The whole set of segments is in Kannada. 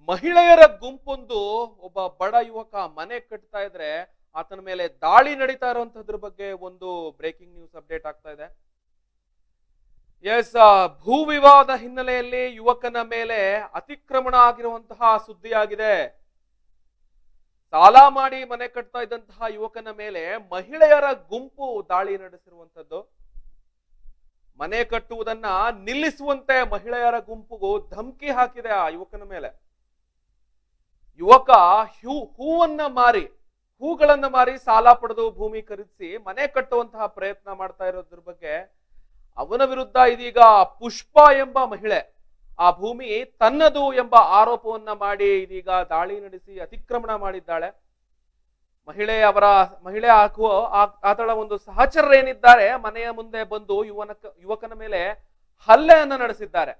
ಮಹಿಳೆಯರ ಗುಂಪೊಂದು ಒಬ್ಬ ಬಡ ಯುವಕ ಮನೆ ಕಟ್ತಾ ಇದ್ರೆ ಆತನ ಮೇಲೆ ದಾಳಿ ನಡೀತಾ ಇರುವಂತದ್ರ ಬಗ್ಗೆ ಒಂದು ಬ್ರೇಕಿಂಗ್ ನ್ಯೂಸ್ ಅಪ್ಡೇಟ್ ಆಗ್ತಾ ಇದೆ. ಎಸ್, ಭೂ ವಿವಾದ ಹಿನ್ನೆಲೆಯಲ್ಲಿ ಯುವಕನ ಮೇಲೆ ಅತಿಕ್ರಮಣ ಆಗಿರುವಂತಹ ಸುದ್ದಿ ಆಗಿದೆ. ಸಾಲ ಮಾಡಿ ಮನೆ ಕಟ್ತಾ ಇದ್ದಂತಹ ಯುವಕನ ಮೇಲೆ ಮಹಿಳೆಯರ ಗುಂಪು ದಾಳಿ ನಡೆಸಿರುವಂತದ್ದು. ಮನೆ ಕಟ್ಟುವುದನ್ನ ನಿಲ್ಲಿಸುವಂತೆ ಮಹಿಳೆಯರ ಗುಂಪುಗೂ ಧಮಕಿ ಹಾಕಿದೆ ಆ ಯುವಕನ ಮೇಲೆ. ಯುವಕ ಹೂಗಳನ್ನ ಮಾರಿ ಸಾಲ ಪಡೆದು ಭೂಮಿ ಖರೀದಿಸಿ ಮನೆ ಕಟ್ಟುವಂತಹ ಪ್ರಯತ್ನ ಮಾಡ್ತಾ ಇರೋದ್ರ ಬಗ್ಗೆ ಅವನ ವಿರುದ್ಧ ಇದೀಗ ಪುಷ್ಪ ಎಂಬ ಮಹಿಳೆ ಆ ಭೂಮಿ ತನ್ನದು ಎಂಬ ಆರೋಪವನ್ನ ಮಾಡಿ ಇದೀಗ ದಾಳಿ ನಡೆಸಿ ಅತಿಕ್ರಮಣ ಮಾಡಿದ್ದಾಳೆ. ಮಹಿಳೆ ಆತಳ ಒಂದು ಸಹಚರರೇನಿದ್ದಾರೆ ಮನೆಯ ಮುಂದೆ ಬಂದು ಯುವಕನ ಮೇಲೆ ಹಲ್ಲೆಯನ್ನ ನಡೆಸಿದ್ದಾರೆ.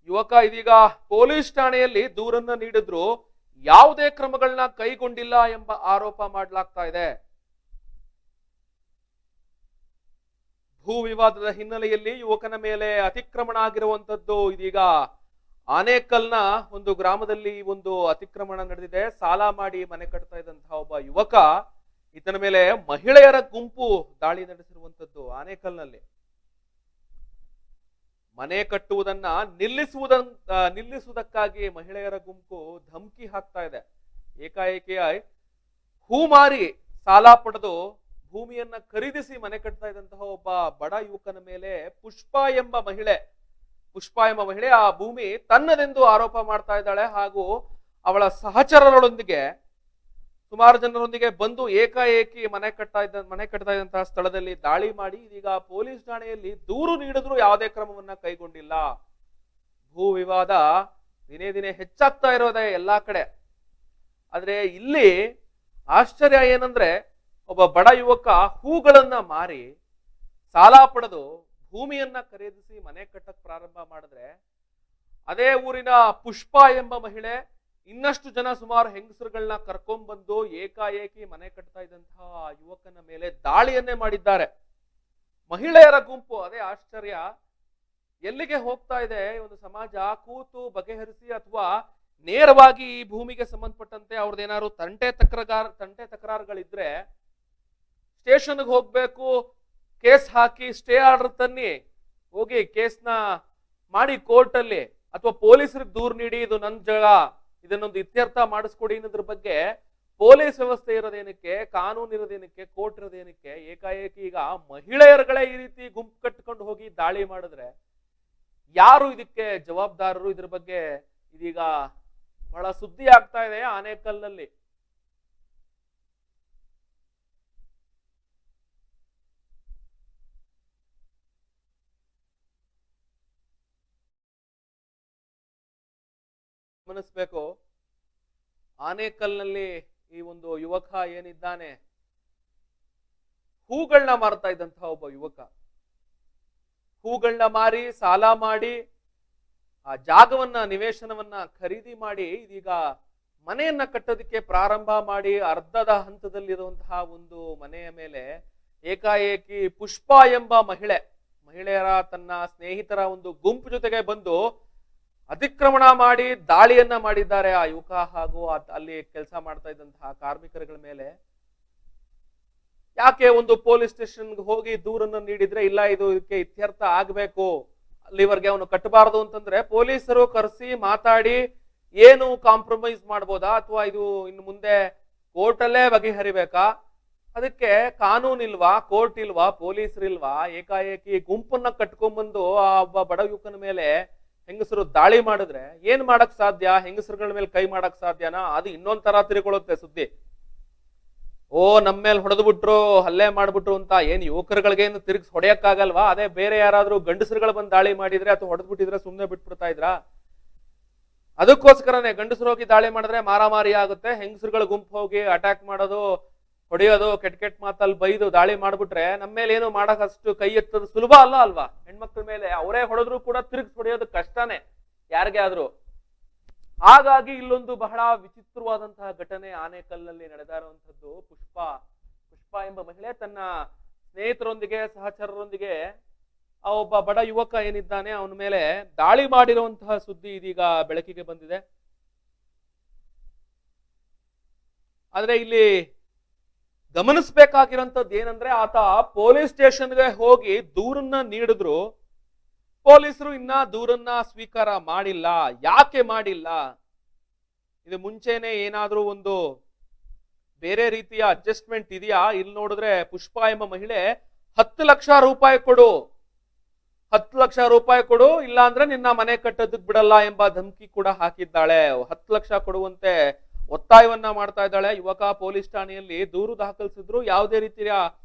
ಯುವಕ ಇದೀಗ ಪೊಲೀಸ್ ಠಾಣೆಯಲ್ಲಿ ದೂರನ್ನ ನೀಡಿದ್ರು ಯಾವುದೇ ಕ್ರಮಗಳನ್ನ ಕೈಗೊಂಡಿಲ್ಲ ಎಂಬ ಆರೋಪ ಮಾಡಲಾಗ್ತಾ ಇದೆ. ಭೂ ವಿವಾದದ ಹಿನ್ನೆಲೆಯಲ್ಲಿ ಯುವಕನ ಮೇಲೆ ಅತಿಕ್ರಮಣ ಆಗಿರುವಂತದ್ದು. ಇದೀಗ ಆನೇಕಲ್ನ ಒಂದು ಗ್ರಾಮದಲ್ಲಿ ಒಂದು ಅತಿಕ್ರಮಣ ನಡೆದಿದೆ. ಸಾಲ ಮಾಡಿ ಮನೆ ಕಟ್ತಾ ಇದ್ದಂತಹ ಒಬ್ಬ ಯುವಕ, ಈತನ ಮೇಲೆ ಮಹಿಳೆಯರ ಗುಂಪು ದಾಳಿ ನಡೆಸಿರುವಂತದ್ದು. ಆನೇಕಲ್ನಲ್ಲಿ ಮನೆ ಕಟ್ಟುವುದನ್ನ ನಿಲ್ಲಿಸುವುದಕ್ಕಾಗಿ ಮಹಿಳೆಯರ ಗುಂಪು ಧಮಕಿ ಹಾಕ್ತಾ ಇದೆ. ಏಕಾಏಕಿ ಹೂ ಮಾರಿ ಸಾಲ ಪಡೆದು ಭೂಮಿಯನ್ನ ಖರೀದಿಸಿ ಮನೆ ಕಟ್ತಾ ಇದ್ದಂತಹ ಒಬ್ಬ ಬಡ ಯುವಕನ ಮೇಲೆ ಪುಷ್ಪ ಎಂಬ ಮಹಿಳೆ ಆ ಭೂಮಿ ತನ್ನದೆಂದು ಆರೋಪ ಮಾಡ್ತಾ ಇದ್ದಾಳೆ. ಹಾಗೂ ಅವಳ ಸಹಚರರೊಂದಿಗೆ ಸುಮಾರು ಜನರೊಂದಿಗೆ ಬಂದು ಏಕಾಏಕಿ ಮನೆ ಕಟ್ತಾ ಇದ್ದಂತಹ ಸ್ಥಳದಲ್ಲಿ ದಾಳಿ ಮಾಡಿ ಇದೀಗ ಪೊಲೀಸ್ ಠಾಣೆಯಲ್ಲಿ ದೂರು ನೀಡಿದ್ರು ಯಾವುದೇ ಕ್ರಮವನ್ನ ಕೈಗೊಂಡಿಲ್ಲ. ಭೂ ವಿವಾದ ದಿನೇ ದಿನೇ ಹೆಚ್ಚಾಗ್ತಾ ಇರೋದೇ ಎಲ್ಲಾ ಕಡೆ. ಆದ್ರೆ ಇಲ್ಲಿ ಆಶ್ಚರ್ಯ ಏನಂದ್ರೆ, ಒಬ್ಬ ಬಡ ಯುವಕ ಹೂಗಳನ್ನ ಮಾರಿ ಸಾಲ ಪಡೆದು ಭೂಮಿಯನ್ನ ಖರೀದಿಸಿ ಮನೆ ಕಟ್ಟಕ್ ಪ್ರಾರಂಭ ಮಾಡಿದ್ರೆ, ಅದೇ ಊರಿನ ಪುಷ್ಪ ಎಂಬ ಮಹಿಳೆ ಇನ್ನಷ್ಟು ಜನ ಸುಮಾರು ಹೆಂಗಸರುಗಳನ್ನ ಕರ್ಕೊಂಡ್ಬಂದು ಏಕಾಏಕಿ ಮನೆ ಕಟ್ತಾ ಇದ್ದಂತಹ ಯುವಕನ ಮೇಲೆ ದಾಳಿಯನ್ನೇ ಮಾಡಿದ್ದಾರೆ. ಮಹಿಳೆಯರ ಗುಂಪು, ಅದೇ ಆಶ್ಚರ್ಯ. ಎಲ್ಲಿಗೆ ಹೋಗ್ತಾ ಇದೆ ಒಂದು ಸಮಾಜ? ಕೂತು ಬಗೆಹರಿಸಿ ಅಥವಾ ನೇರವಾಗಿ ಈ ಭೂಮಿಗೆ ಸಂಬಂಧಪಟ್ಟಂತೆ ಅವ್ರದ್ದೇನಾದ್ರು ತಂಟೆ ತಕರಾರುಗಳಿದ್ರೆ ಸ್ಟೇಷನ್ಗೆ ಹೋಗ್ಬೇಕು, ಕೇಸ್ ಹಾಕಿ ಸ್ಟೇ ಆರ್ಡರ್ ತನ್ನಿ, ಹೋಗಿ ಕೇಸ್ನ ಮಾಡಿ ಕೋರ್ಟ್ ಅಲ್ಲಿ ಅಥವಾ ಪೊಲೀಸರಿಗೆ ದೂರು ನೀಡಿ ಇದು ನನ್ನ ಜಾಗ, ಇದನ್ನೊಂದು ಇತ್ಯರ್ಥ ಮಾಡಿಸ್ಕೊಡಿ ಅನ್ನೋದ್ರ ಬಗ್ಗೆ ಪೊಲೀಸ್ ವ್ಯವಸ್ಥೆ ಇರೋದೇನಕ್ಕೆ, ಕಾನೂನು ಇರೋದೇನಕ್ಕೆ, ಕೋರ್ಟ್ ಇರೋದೇನಕ್ಕೆ? ಏಕಾಏಕಿ ಈಗ ಮಹಿಳೆಯರುಗಳೇ ಈ ರೀತಿ ಗುಂಪು ಕಟ್ಕೊಂಡು ಹೋಗಿ ದಾಳಿ ಮಾಡಿದ್ರೆ ಯಾರು ಇದಕ್ಕೆ ಜವಾಬ್ದಾರರು? ಇದ್ರ ಬಗ್ಗೆ ಇದೀಗ ಬಹಳ ಸುದ್ದಿ ಆಗ್ತಾ ಇದೆ ಆನೇಕಲ್ನಲ್ಲಿ. ಗಮನಿಸ್ಬೇಕು, ಆನೇಕಲ್ನಲ್ಲಿ ಈ ಒಂದು ಯುವಕ ಏನಿದ್ದಾನೆ, ಹೂಗಳನ್ನ ಮಾರ್ತಾ ಇದ್ದಂತಹ ಒಬ್ಬ ಯುವಕ, ಹೂಗಳನ್ನ ಮಾರಿ ಸಾಲ ಮಾಡಿ ಆ ಜಾಗವನ್ನ ನಿವೇಶನವನ್ನ ಖರೀದಿ ಮಾಡಿ ಇದೀಗ ಮನೆಯನ್ನ ಕಟ್ಟೋದಕ್ಕೆ ಪ್ರಾರಂಭ ಮಾಡಿ ಅರ್ಧದ ಹಂತದಲ್ಲಿರುವಂತಹ ಒಂದು ಮನೆಯ ಮೇಲೆ ಏಕಾಏಕಿ ಪುಷ್ಪ ಎಂಬ ಮಹಿಳೆಯರ ತನ್ನ ಸ್ನೇಹಿತರ ಒಂದು ಗುಂಪು ಜೊತೆಗೆ ಬಂದು ಅತಿಕ್ರಮಣ ಮಾಡಿ ದಾಳಿಯನ್ನ ಮಾಡಿದ್ದಾರೆ ಆ ಯುವಕ ಹಾಗೂ ಅಲ್ಲಿ ಕೆಲಸ ಮಾಡ್ತಾ ಇದ್ದಂತಹ ಕಾರ್ಮಿಕರುಗಳ ಮೇಲೆ. ಯಾಕೆ ಒಂದು ಪೊಲೀಸ್ ಸ್ಟೇಷನ್ಗೆ ಹೋಗಿ ದೂರನ್ನು ನೀಡಿದ್ರೆ ಇಲ್ಲ ಇದಕ್ಕೆ ಇತ್ಯರ್ಥ ಆಗ್ಬೇಕು, ಅಲ್ಲಿವರೆಗೆ ಅವನು ಕಟ್ಟಬಾರದು ಅಂತಂದ್ರೆ ಪೊಲೀಸರು ಕರೆಸಿ ಮಾತಾಡಿ ಏನು ಕಾಂಪ್ರಮೈಸ್ ಮಾಡ್ಬೋದಾ, ಅಥವಾ ಇದು ಇನ್ನು ಮುಂದೆ ಕೋರ್ಟಲ್ಲೇ ಬಗೆಹರಿಬೇಕಾ? ಅದಕ್ಕೆ ಕಾನೂನು ಇಲ್ವಾ, ಕೋರ್ಟ್ ಇಲ್ವಾ, ಪೊಲೀಸರಿಲ್ವಾ? ಏಕಾಏಕಿ ಗುಂಪನ್ನ ಕಟ್ಕೊಂಡ್ಬಂದು ಆ ಒಬ್ಬ ಬಡ ಯುವಕನ ಮೇಲೆ ಹೆಂಗಸರು ದಾಳಿ ಮಾಡಿದ್ರೆ ಏನ್ ಮಾಡಕ್ ಸಾಧ್ಯ? ಹೆಂಗಸರುಗಳ ಮೇಲೆ ಕೈ ಮಾಡಕ್ ಸಾಧ್ಯನಾ? ಅದು ಇನ್ನೊಂದ್ ತರ ತಿರುಕೊಳ್ಳುತ್ತೆ ಸುದ್ದಿ. ಓ ನಮ್ಮ ಮೇಲೆ ಹೊಡೆದು ಬಿಟ್ರು, ಹಲ್ಲೆ ಮಾಡ್ಬಿಟ್ರು ಅಂತ ಏನ್ ಯುವಕರುಗಳಿಗೇನು ತಿರುಗಿಸಿ ಹೊಡೆಯಕ್ಕಾಗಲ್ವಾ? ಅದೇ ಬೇರೆ ಯಾರಾದ್ರೂ ಗಂಡಸರುಗಳು ಬಂದು ದಾಳಿ ಮಾಡಿದ್ರೆ ಅಥವಾ ಹೊಡೆದ್ ಬಿಟ್ಟಿದ್ರೆ ಸುಮ್ನೆ ಬಿಟ್ಬಿಡ್ತಾ ಇದ್ರ? ಅದಕ್ಕೋಸ್ಕರನೇ ಗಂಡಸರು ಹೋಗಿ ದಾಳಿ ಮಾಡಿದ್ರೆ ಮಾರಾಮಾರಿ ಆಗುತ್ತೆ, ಹೆಂಗಸರುಗಳ ಗುಂಪು ಹೋಗಿ ಅಟ್ಯಾಕ್ ಮಾಡೋದು, ಹೊಡೆಯೋದು, ಕೆಟ್ಟ ಮಾತಲ್ಲಿ ಬೈದು ದಾಳಿ ಮಾಡ್ಬಿಟ್ರೆ ನಮ್ಮ ಮೇಲೆ ಏನು ಮಾಡಕ್ ಅಷ್ಟು ಕೈ ಎತ್ತೋದು ಸುಲಭ ಅಲ್ವಾ? ಹೆಣ್ಮಕ್ಳ ಮೇಲೆ ಅವರೇ ಹೊಡೆದ್ರು ಕೂಡ ತಿರುಗಿಸಿ ಹೊಡೆಯೋದು ಕಷ್ಟನೇ ಯಾರಿಗೆ ಆದ್ರೂ. ಹಾಗಾಗಿ ಇಲ್ಲೊಂದು ಬಹಳ ವಿಚಿತ್ರವಾದಂತಹ ಘಟನೆ ಆನೇಕಲ್ನಲ್ಲಿ ನಡೆದಿರುವಂತದ್ದು. ಪುಷ್ಪ ಎಂಬ ಮಹಿಳೆ ತನ್ನ ಸ್ನೇಹಿತರೊಂದಿಗೆ ಸಹಚರರೊಂದಿಗೆ ಆ ಒಬ್ಬ ಬಡ ಯುವಕ ಏನಿದ್ದಾನೆ ಅವನ ಮೇಲೆ ದಾಳಿ ಮಾಡಿರುವಂತಹ ಸುದ್ದಿ ಇದೀಗ ಬೆಳಕಿಗೆ ಬಂದಿದೆ. ಆದ್ರೆ ಇಲ್ಲಿ ಗಮನಿಸಬೇಕಾಗಿರೋಂಥದ್ದು ಏನಂದ್ರೆ, ಆತ ಪೊಲೀಸ್ ಸ್ಟೇಷನ್ಗೆ ಹೋಗಿ ದೂರನ್ನ ನೀಡಿದ್ರು, ಪೊಲೀಸರು ಇನ್ನ ದೂರನ್ನ ಸ್ವೀಕಾರ ಮಾಡಿಲ್ಲ. ಯಾಕೆ ಮಾಡಿಲ್ಲ? ಇದು ಮುಂಚೆನೆ ಏನಾದ್ರೂ ಒಂದು ಬೇರೆ ರೀತಿಯ ಅಡ್ಜಸ್ಟ್ಮೆಂಟ್ ಇದೆಯಾ? ಇಲ್ಲಿ ನೋಡಿದ್ರೆ ಪುಷ್ಪ ಎಂಬ ಮಹಿಳೆ 10 ಲಕ್ಷ ರೂಪಾಯಿ ಕೊಡು, 10 ಲಕ್ಷ ರೂಪಾಯಿ ಕೊಡು, ಇಲ್ಲ ಅಂದ್ರೆ ನಿನ್ನ ಮನೆ ಕಟ್ಟೋದಕ್ ಬಿಡಲ್ಲ ಎಂಬ ಧಮಕಿ ಕೂಡ ಹಾಕಿದ್ದಾಳೆ. 10 ಲಕ್ಷ ಕೊಡುವಂತೆ ಒತ್ತಾಯವನ್ನ ಮಾಡ್ತಾ ಇದ್ದಾಳೆ. ಯುವಕ ಪೊಲೀಸ್ ಠಾಣೆಯಲ್ಲಿ ದೂರು ದಾಖಲಿಸಿದ್ರು, ಯಾವುದೇ ರೀತಿಯ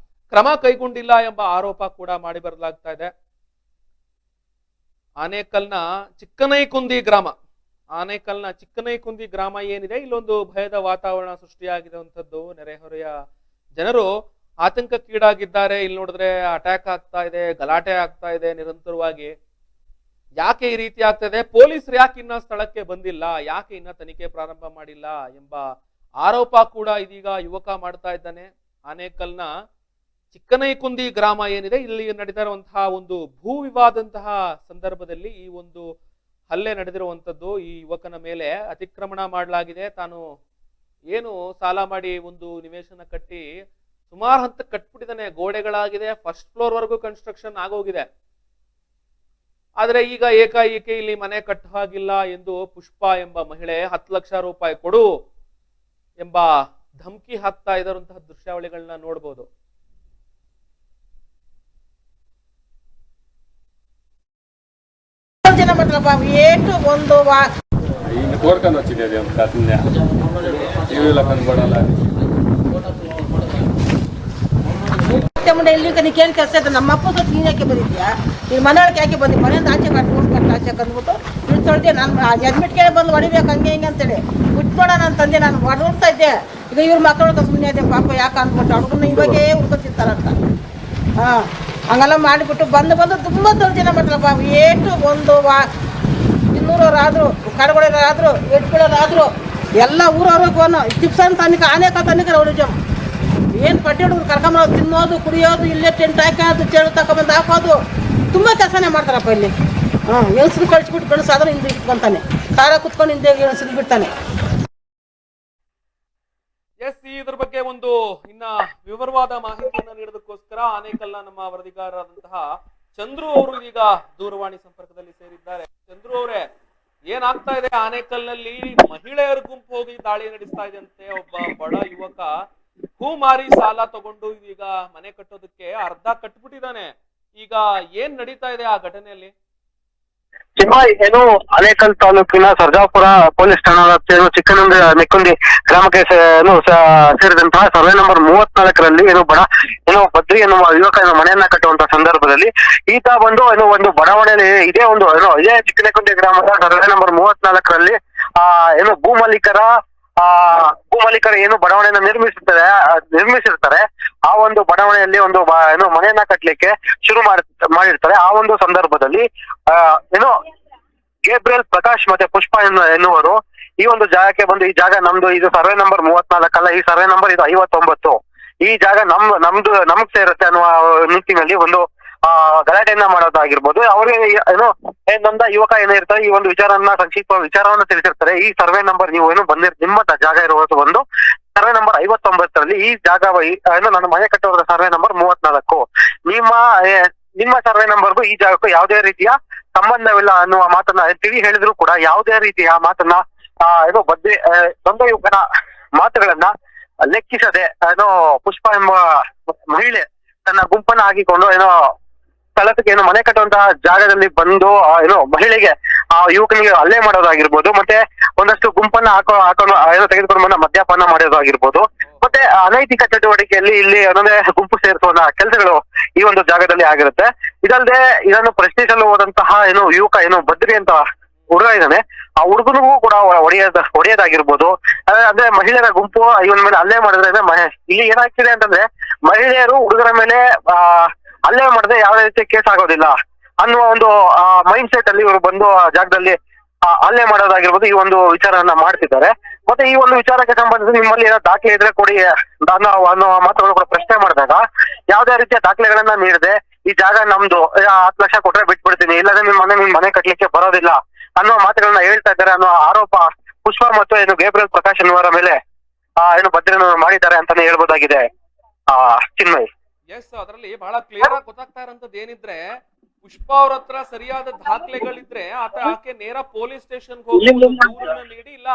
ಕ್ರಮ ಕೈಗೊಂಡಿಲ್ಲ ಎಂಬ ಆರೋಪ ಕೂಡ ಮಾಡಿ ಬರಲಾಗ್ತಾ ಇದೆ. ಆನೇಕಲ್ನ ಚಿಕ್ಕನೈಕುಂದಿ ಗ್ರಾಮ ಏನಿದೆ, ಇಲ್ಲೊಂದು ಭಯದ ವಾತಾವರಣ ಸೃಷ್ಟಿಯಾಗಿರುವಂತದ್ದು. ನೆರೆಹೊರೆಯ ಜನರು ಆತಂಕಕ್ಕೀಡಾಗಿದ್ದಾರೆ. ಇಲ್ಲಿ ನೋಡಿದ್ರೆ ಅಟ್ಯಾಕ್ ಆಗ್ತಾ ಇದೆ, ಗಲಾಟೆ ಆಗ್ತಾ ಇದೆ ನಿರಂತರವಾಗಿ. ಯಾಕೆ ಈ ರೀತಿ ಆಗ್ತದೆ? ಪೊಲೀಸರು ಯಾಕೆ ಇನ್ನ ಸ್ಥಳಕ್ಕೆ ಬಂದಿಲ್ಲ, ಯಾಕೆ ಇನ್ನ ತನಿಖೆ ಪ್ರಾರಂಭ ಮಾಡಿಲ್ಲ ಎಂಬ ಆರೋಪ ಕೂಡ ಇದೀಗ ಯುವಕ ಮಾಡ್ತಾ ಇದ್ದಾನೆ. ಆನೇಕಲ್ನ ಚಿಕ್ಕನೈಕುಂದಿ ಗ್ರಾಮ ಏನಿದೆ, ಇಲ್ಲಿ ನಡೆದಿರುವಂತಹ ಒಂದು ಭೂ ವಿವಾದಂತಹ ಸಂದರ್ಭದಲ್ಲಿ ಈ ಒಂದು ಹಲ್ಲೆ ನಡೆದಿರುವಂತದ್ದು. ಈ ಯುವಕನ ಮೇಲೆ ಅತಿಕ್ರಮಣ ಮಾಡಲಾಗಿದೆ. ತಾನು ಏನು ಸಾಲ ಮಾಡಿ ಒಂದು ನಿವೇಶನ ಕಟ್ಟಿ ಸುಮಾರು ಹಂತಕ್ಕೆ ಕಟ್ಬಿಟ್ಟಿದ್ದಾನೆ, ಗೋಡೆಗಳಾಗಿದೆ, ಫಸ್ಟ್ ಫ್ಲೋರ್ ವರೆಗೂ ಕನ್ಸ್ಟ್ರಕ್ಷನ್ ಆಗೋಗಿದೆ. ಆದ್ರೆ ಈಗ ಏಕಾಏಕಿ ಇಲ್ಲಿ ಮನೆ ಕಟ್ಟ ಹಾಗಿಲ್ಲ ಎಂದು ಪುಷ್ಪ ಎಂಬ ಮಹಿಳೆ 10 ಲಕ್ಷ ರೂಪಾಯಿ ಕೊಡು ಎಂಬ ಧಮಕಿ ಹಾಕ್ತಾ ಇರುವಂತಹ ದೃಶ್ಯಾವಳಿಗಳನ್ನ ನೋಡ್ಬೋದು. ಇಲ್ಲಿ ಕೇಳಿ ಕೆಲಸ ಇದೆ. ನಮ್ಮ ಅಪ್ಪ ಜೊತೆ ನೀನು ಯಾಕೆ ಬಂದಿದ್ಯಾ, ಇಲ್ಲಿ ಮನೆಯೊಳಗೆ ಯಾಕೆ ಬಂದಿ, ಮನೆಯಿಂದ ಆಚೆ ಆಚೆ ಕಂದ್ಬಿಟ್ಟು ಇಲ್ಲಿ ತೊಳೆದೆ. ನಾನು ಅಡ್ಮಿಟ್ ಕೇಳಿ ಬಂದು ಹೊಡಿಬೇಕು ಹಂಗೆ ಹಿಂಗೆ ಅಂತೇಳಿ ಬಿಟ್ಬಿಡ ನನ್ನ ತಂದೆ. ನಾನು ಹೊಡ್ತಾ ಇದ್ದೆ. ಈಗ ಇವ್ರ ಮಕ್ಕಳು ಸುಮ್ಮನೆ ಇದೆ ಪಾಪ, ಯಾಕೆ ಅಂದ್ಬಿಟ್ಟು ಹುಡುಗನ ಇವಾಗೇ ಉಳ್ಕೊತಿರ್ತಾರಂತ. ಹಂಗೆಲ್ಲ ಮಾಡಿಬಿಟ್ಟು ಬಂದು ತುಂಬ ದೊಡ್ಡ ಜನ ಮಾಡ್ತಾರಪ್ಪ. ಒಂದು 200 ಕಡಗೊಳರಾದ್ರು, ಎಟ್ಬಿಡೋರಾದ್ರು ಎಲ್ಲ ಊರವ್ರಿಗೆ ಚಿಪ್ಸನ್ ತನಕ ಆನೇಕಲ್ ತನಕ ರೌಡಿ ಜಮ್ ಏನು ಪಟ್ಟಿ ಹುಡುಗರು ಕರ್ಕೊಂಬರೋದು, ತಿನ್ನೋದು, ಕುಡಿಯೋದು, ಇಲ್ಲೇ ಟೆಂಟ್ ಹಾಕೋದು, ಚೇಳು ತಗೊಂಬಂದು ಹಾಕೋದು, ತುಂಬ ಕೆಲಸನೇ ಮಾಡ್ತಾರಪ್ಪ ಇಲ್ಲಿ. ಹೆಂಗಸ್ರು ಕಳಿಸ್ಬಿಟ್ಟು ಗಣಸಾದ್ರೆ ಹಿಂದೆ ಇಟ್ಕೊಂತಾನೆ, ಕಾರ ಕುತ್ಕೊಂಡು ಹಿಂದೆ ಹೆಂಗಸ್ರು ಬಿಡ್ತಾನೆ. ಇದ್ರ ಬಗ್ಗೆ ಒಂದು ಇನ್ನ ವಿವರವಾದ ಮಾಹಿತಿಯನ್ನ ನೀಡೋದಕ್ಕೋಸ್ಕರ ಆನೇಕಲ್ನ ನಮ್ಮ ವರದಿಗಾರರಾದಂತಹ ಚಂದ್ರು ಅವರು ಈಗ ದೂರವಾಣಿ ಸಂಪರ್ಕದಲ್ಲಿ ಸೇರಿದ್ದಾರೆ. ಚಂದ್ರು ಅವರೇ, ಏನಾಗ್ತಾ ಇದೆ ಆನೇಕಲ್ನಲ್ಲಿ? ಮಹಿಳೆಯರ ಗುಂಪು ಹೋಗಿ ದಾಳಿ ನಡೆಸ್ತಾ ಇದೆ ಅಂತೆ. ಒಬ್ಬ ಬಡ ಯುವಕ ಹೂ ಮಾರಿ ಸಾಲ ತಗೊಂಡು ಈಗ ಮನೆ ಕಟ್ಟೋದಕ್ಕೆ ಅರ್ಧ ಕಟ್ಬಿಟ್ಟಿದ್ದಾನೆ. ಈಗ ಏನ್ ನಡೀತಾ ಇದೆ ಆ ಘಟನೆಯಲ್ಲಿ? ಏನು ಆನೇಕಲ್ ತಾಲೂಕಿನ ಸರ್ಜಾಪುರ ಪೊಲೀಸ್ ಠಾಣಾ ಚಿಕ್ಕನೈಕುಂದಿ ಗ್ರಾಮಕ್ಕೆ ಸೇರಿದಂತಹ ಸರ್ವೆ ನಂಬರ್ 34ರಲ್ಲಿ ಬದ್ರಿ ಎನ್ನುವ ಯುವಕ ಮನೆಯನ್ನ ಕಟ್ಟುವಂತಹ ಸಂದರ್ಭದಲ್ಲಿ ಈತ ಒಂದು ಬಡಾವಣೆಯಲ್ಲಿ ಇದೇ ಚಿಕ್ಕನೈಕುಂದಿ ಗ್ರಾಮದ ಸರ್ವೆ ನಂಬರ್ 34ರಲ್ಲಿ ಭೂಮಾಲೀಕರ ಏನು ಬಡಾವಣೆಯನ್ನ ನಿರ್ಮಿಸಿರ್ತಾರೆ. ಆ ಒಂದು ಬಡಾವಣೆಯಲ್ಲಿ ಮನೆಯನ್ನ ಕಟ್ಟಲಿಕ್ಕೆ ಶುರು ಮಾಡಿರ್ತಾರೆ. ಆ ಒಂದು ಸಂದರ್ಭದಲ್ಲಿ ಗೇಬ್ರಿಯಲ್ ಪ್ರಕಾಶ್ ಮತ್ತೆ ಪುಷ್ಪ ಎನ್ನುವರು ಈ ಒಂದು ಜಾಗಕ್ಕೆ ಬಂದು, ಈ ಜಾಗ ನಮ್ದು, ಇದು ಸರ್ವೆ ನಂಬರ್ 34 ಅಲ್ಲ, ಈ ಸರ್ವೆ ನಂಬರ್ ಇದು 59, ಈ ಜಾಗ ನಮ್ಗ್ ಸೇರುತ್ತೆ ಅನ್ನುವ ನಿಟ್ಟಿನಲ್ಲಿ ಗಲಾಟೆಯನ್ನ ಮಾಡೋದಾಗಿರ್ಬೋದು. ಅವ್ರಿಗೆ ನೊಂದ ಯುವಕ ಏನಿರ್ತಾರೆ, ಈ ಒಂದು ಸಂಕ್ಷಿಪ್ತ ವಿಚಾರವನ್ನ ತಿಳಿಸಿರ್ತಾರೆ. ಈ ಸರ್ವೆ ನಂಬರ್ ನೀವು ನಿಮ್ಮ ಜಾಗ ಇರುವುದು ಸರ್ವೆ ನಂಬರ್ 59ರಲ್ಲಿ ಈ ಜಾಗ ನನ್ನ ಮನೆ ಕಟ್ಟುವ ಸರ್ವೆ ನಂಬರ್ 34, ನಿಮ್ಮ ಸರ್ವೆ ನಂಬರ್ಗೂ ಈ ಜಾಗಕ್ಕೂ ಯಾವುದೇ ರೀತಿಯ ಸಂಬಂಧವಿಲ್ಲ ಅನ್ನುವ ಮಾತನ್ನ ಹೇಳಿದ್ರು ಕೂಡ ಯಾವುದೇ ರೀತಿಯ ಮಾತನ್ನ ನೊಂದ ಯುವಕನ ಮಾತುಗಳನ್ನ ಲೆಕ್ಕಿಸದೆ ಪುಷ್ಪ ಎಂಬ ಮಹಿಳೆ ತನ್ನ ಗುಂಪನ್ನ ಹಾಕಿಕೊಂಡು ಸ್ಥಳಕ್ಕೆ ಮನೆ ಕಟ್ಟುವಂತಹ ಜಾಗದಲ್ಲಿ ಬಂದು ಮಹಿಳೆಗೆ ಆ ಯುವಕನಿಗೆ ಹಲ್ಲೆ ಮಾಡೋದಾಗಿರ್ಬೋದು, ಮತ್ತೆ ಒಂದಷ್ಟು ಗುಂಪನ್ನ ಹಾಕೊಂಡು ತೆಗೆದುಕೊಂಡು ಬಂದ ಮದ್ಯಪಾನ ಮಾಡೋದಾಗಿರ್ಬೋದು, ಮತ್ತೆ ಅನೈತಿಕ ಚಟುವಟಿಕೆಯಲ್ಲಿ ಇಲ್ಲಿ ಗುಂಪು ಸೇರಿಸುವ ಕೆಲಸಗಳು ಈ ಒಂದು ಜಾಗದಲ್ಲಿ ಆಗಿರುತ್ತೆ. ಇದಲ್ಲದೆ ಇದನ್ನು ಪ್ರಶ್ನಿಸಲು ಹೋದಂತಹ ಯುವಕ ಬದ್ರಿ ಅಂತ ಹುಡುಗ ಇದ್ದಾನೆ, ಆ ಹುಡುಗನಿಗೂ ಕೂಡ ಹೊಡೆಯೋದಾಗಿರ್ಬೋದು. ಅಂದ್ರೆ ಮಹಿಳೆಯರ ಗುಂಪು ಇವನ ಮೇಲೆ ಹಲ್ಲೆ ಮಾಡಿದ್ರೆ ಇಲ್ಲಿ ಏನಾಗ್ತಿದೆ ಅಂತಂದ್ರೆ, ಮಹಿಳೆಯರು ಹುಡುಗರ ಮೇಲೆ ಹಲ್ಲೆ ಮಾಡಿದ್ರೆ ಯಾವುದೇ ರೀತಿಯ ಕೇಸ್ ಆಗೋದಿಲ್ಲ ಅನ್ನುವ ಒಂದು ಮೈಂಡ್ ಸೆಟ್ ಅಲ್ಲಿ ಇವರು ಬಂದು ಆ ಜಾಗದಲ್ಲಿ ಹಲ್ಲೆ ಮಾಡೋದಾಗಿರ್ಬೋದು, ಈ ಒಂದು ವಿಚಾರವನ್ನ ಮಾಡ್ತಿದ್ದಾರೆ. ಮತ್ತೆ ಈ ಒಂದು ವಿಚಾರಕ್ಕೆ ಸಂಬಂಧಿಸಿ ನಿಮ್ಮಲ್ಲಿ ಏನೋ ದಾಖಲೆ ಇದ್ರೆ ಕೊಡಿ ಅನ್ನೋ ಮಾತುಗಳು ಕೂಡ ಪ್ರಶ್ನೆ ಮಾಡಿದಾಗ ಯಾವುದೇ ರೀತಿಯ ದಾಖಲೆಗಳನ್ನ ನೀಡದೆ ಈ ಜಾಗ ನಮ್ದು 10 ಲಕ್ಷ ಕೊಟ್ರೆ ಬಿಟ್ಬಿಡ್ತೀನಿ, ಇಲ್ಲಾಂದ್ರೆ ನಿಮ್ ಮನೆ ಕಟ್ಲಿಕ್ಕೆ ಬರೋದಿಲ್ಲ ಅನ್ನೋ ಮಾತುಗಳನ್ನ ಹೇಳ್ತಾ ಇದ್ದಾರೆ ಅನ್ನೋ ಆರೋಪ ಪುಷ್ಪ ಮತ್ತು ಏನು ಗೇಬ್ರಿಯಲ್ ಪ್ರಕಾಶ್ ಎನ್ನುವರ ಮೇಲೆ ಏನು ಭದ್ರನ ಮಾಡಿದ್ದಾರೆ ಅಂತಾನೆ ಹೇಳ್ಬೋದಾಗಿದೆ ಚಿನ್ಮಯ್. ಎಸ್, ಅದರಲ್ಲಿ ಬಹಳ ಕ್ಲಿಯರ್ ಆಗಿ ಗೊತ್ತಾಗ್ತಾ ಇರೋಂಥದ್ದು ಏನಿದ್ರೆ, ಪುಷ್ಪ ಅವ್ರ ಹತ್ರ ಸರಿಯಾದ ದಾಖಲೆಗಳಿದ್ರೆ ಆಕೆ ನೇರ ಪೊಲೀಸ್ ಸ್ಟೇಷನ್ ಹೋಗಿ ದೂರನ್ನ ನೀಡಿ ಇಲ್ಲ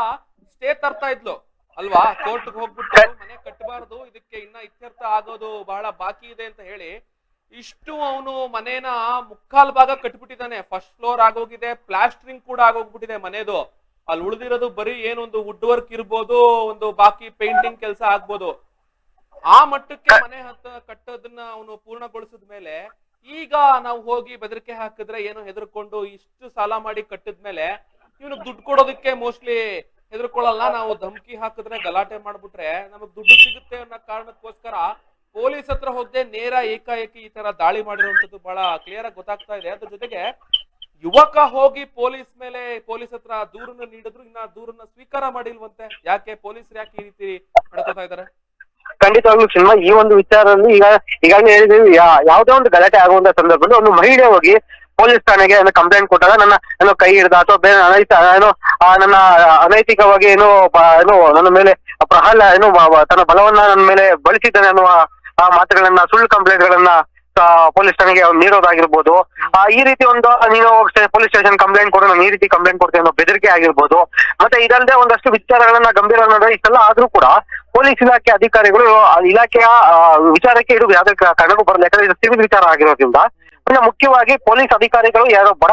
ಸ್ಟೇ ತರ್ತಾ ಇದ್ಲು ಅಲ್ವಾ, ಕೋರ್ಟ್ ಹೋಗ್ಬಿಟ್ಟು ಮನೆ ಕಟ್ಟಬಾರ್ದು, ಇದಕ್ಕೆ ಇನ್ನ ಇತ್ಯರ್ಥ ಆಗೋದು ಬಹಳ ಬಾಕಿ ಇದೆ ಅಂತ ಹೇಳಿ ಇಷ್ಟು ಅವನು ಮನೇನ ಮುಕ್ಕಾಲ್ ಭಾಗ ಕಟ್ಬಿಟ್ಟಿದ್ದಾನೆ. ಫಸ್ಟ್ ಫ್ಲೋರ್ ಆಗೋಗಿದೆ, ಪ್ಲಾಸ್ಟ್ರಿಂಗ್ ಕೂಡ ಆಗೋಗ್ಬಿಟ್ಟಿದೆ ಮನೆದು. ಅಲ್ಲಿ ಉಳಿದಿರೋದು ಬರೀ ಏನೊಂದು ವುಡ್ ವರ್ಕ್ ಇರ್ಬೋದು, ಒಂದು ಬಾಕಿ ಪೇಂಟಿಂಗ್ ಕೆಲಸ ಆಗ್ಬೋದು. ಆ ಮಟ್ಟಕ್ಕೆ ಮನೆ ಕಟ್ಟೋದನ್ನ ಅವನು ಪೂರ್ಣಗೊಳಿಸಿದ ಮೇಲೆ ಈಗ ನಾವು ಹೋಗಿ ಬೆದರಿಕೆ ಹಾಕಿದ್ರೆ ಏನೋ ಹೆದರ್ಕೊಂಡು ಇಷ್ಟು ಸಾಲ ಮಾಡಿ ಕಟ್ಟಿದ್ಮೇಲೆ ಇವನು ದುಡ್ಡು ಕೊಡೋದಕ್ಕೆ ಮೋಸ್ಟ್ಲಿ ಹೆದರ್ಕೊಳ್ಳಲ್ಲ. ನಾವು ಧಮಕಿ ಹಾಕಿದ್ರೆ ಗಲಾಟೆ ಮಾಡ್ಬಿಟ್ರೆ ನಮಗ್ ದುಡ್ಡು ಸಿಗುತ್ತೆ ಅನ್ನೋ ಕಾರಣಕ್ಕೋಸ್ಕರ ಪೊಲೀಸ್ ಹತ್ರ ಹೋಗದೆ ನೇರ ಏಕಾಏಕಿ ಈ ತರ ದಾಳಿ ಮಾಡಿರುವಂತದ್ದು ಬಹಳ ಕ್ಲಿಯರ್ ಆಗಿ ಗೊತ್ತಾಗ್ತಾ ಇದೆ. ಅದ್ರ ಜೊತೆಗೆ ಯುವಕ ಹೋಗಿ ಪೊಲೀಸ್ ಹತ್ರ ದೂರನ್ನ ನೀಡಿದ್ರು, ಇನ್ನ ದೂರನ್ನ ಸ್ವೀಕಾರ ಮಾಡಿಲ್ವಂತೆ. ಯಾಕೆ ಪೊಲೀಸರು ಯಾಕೆ ಈ ರೀತಿ ನಡ್ಕೋತಾ ಇದಾರೆ? ಖಂಡಿತವಾಗ್ಲೂ ಸಿನಿಮಾ ಈ ಒಂದು ವಿಚಾರದಲ್ಲಿ ಈಗಾಗಲೇ ಹೇಳಿದೀವಿ, ಯಾವುದೇ ಒಂದು ಗಲಾಟೆ ಆಗುವಂತ ಸಂದರ್ಭದಲ್ಲಿ ಒಂದು ಮಹಿಳೆ ಹೋಗಿ ಪೊಲೀಸ್ ಠಾಣೆಗೆ ಕಂಪ್ಲೇಂಟ್ ಕೊಟ್ಟಾಗ ನನ್ನ ಕೈ ಹಿಡ್ದ ಅಥವಾ ಬೇರೆ ನನ್ನ ಅನೈತಿಕವಾಗಿ ನನ್ನ ಮೇಲೆ ತನ್ನ ಬಲವನ್ನ ನನ್ನ ಮೇಲೆ ಬಳಸಿದ್ದಾನೆ ಅನ್ನುವ ಮಾತುಗಳನ್ನ, ಸುಳ್ಳು ಕಂಪ್ಲೇಂಟ್ ಗಳನ್ನ ಪೊಲೀಸ್ ಠಾಣೆಗೆ ನೀಡೋದಾಗಿರ್ಬೋದು. ಈ ರೀತಿ ಒಂದು ನೀನು ಪೊಲೀಸ್ ಸ್ಟೇಷನ್ ಕಂಪ್ಲೇಂಟ್ ಕೊಡು, ನಾನು ಈ ರೀತಿ ಕಂಪ್ಲೇಂಟ್ ಕೊಡ್ತೀನಿ ಅನ್ನೋ ಬೆದರಿಕೆ ಆಗಿರ್ಬೋದು. ಮತ್ತೆ ಇದಲ್ಲದೆ ಒಂದಷ್ಟು ವಿಚಾರಗಳನ್ನ ಗಂಭೀರ ಇಷ್ಟೆಲ್ಲ ಆದ್ರೂ ಕೂಡ ಪೊಲೀಸ್ ಇಲಾಖೆ ಅಧಿಕಾರಿಗಳು ಇಲಾಖೆಯ ವಿಚಾರಕ್ಕೆ ಇದು ಯಾವುದೇ ಕಾರಣಕ್ಕೂ ಬರಲ್ಲ. ಯಾಕಂದ್ರೆ ಇದು ಸಿವಿಲ್ ವಿಚಾರ ಆಗಿರೋದ್ರಿಂದ ಮುಖ್ಯವಾಗಿ ಪೊಲೀಸ್ ಅಧಿಕಾರಿಗಳು ಯಾರೋ ಬಡ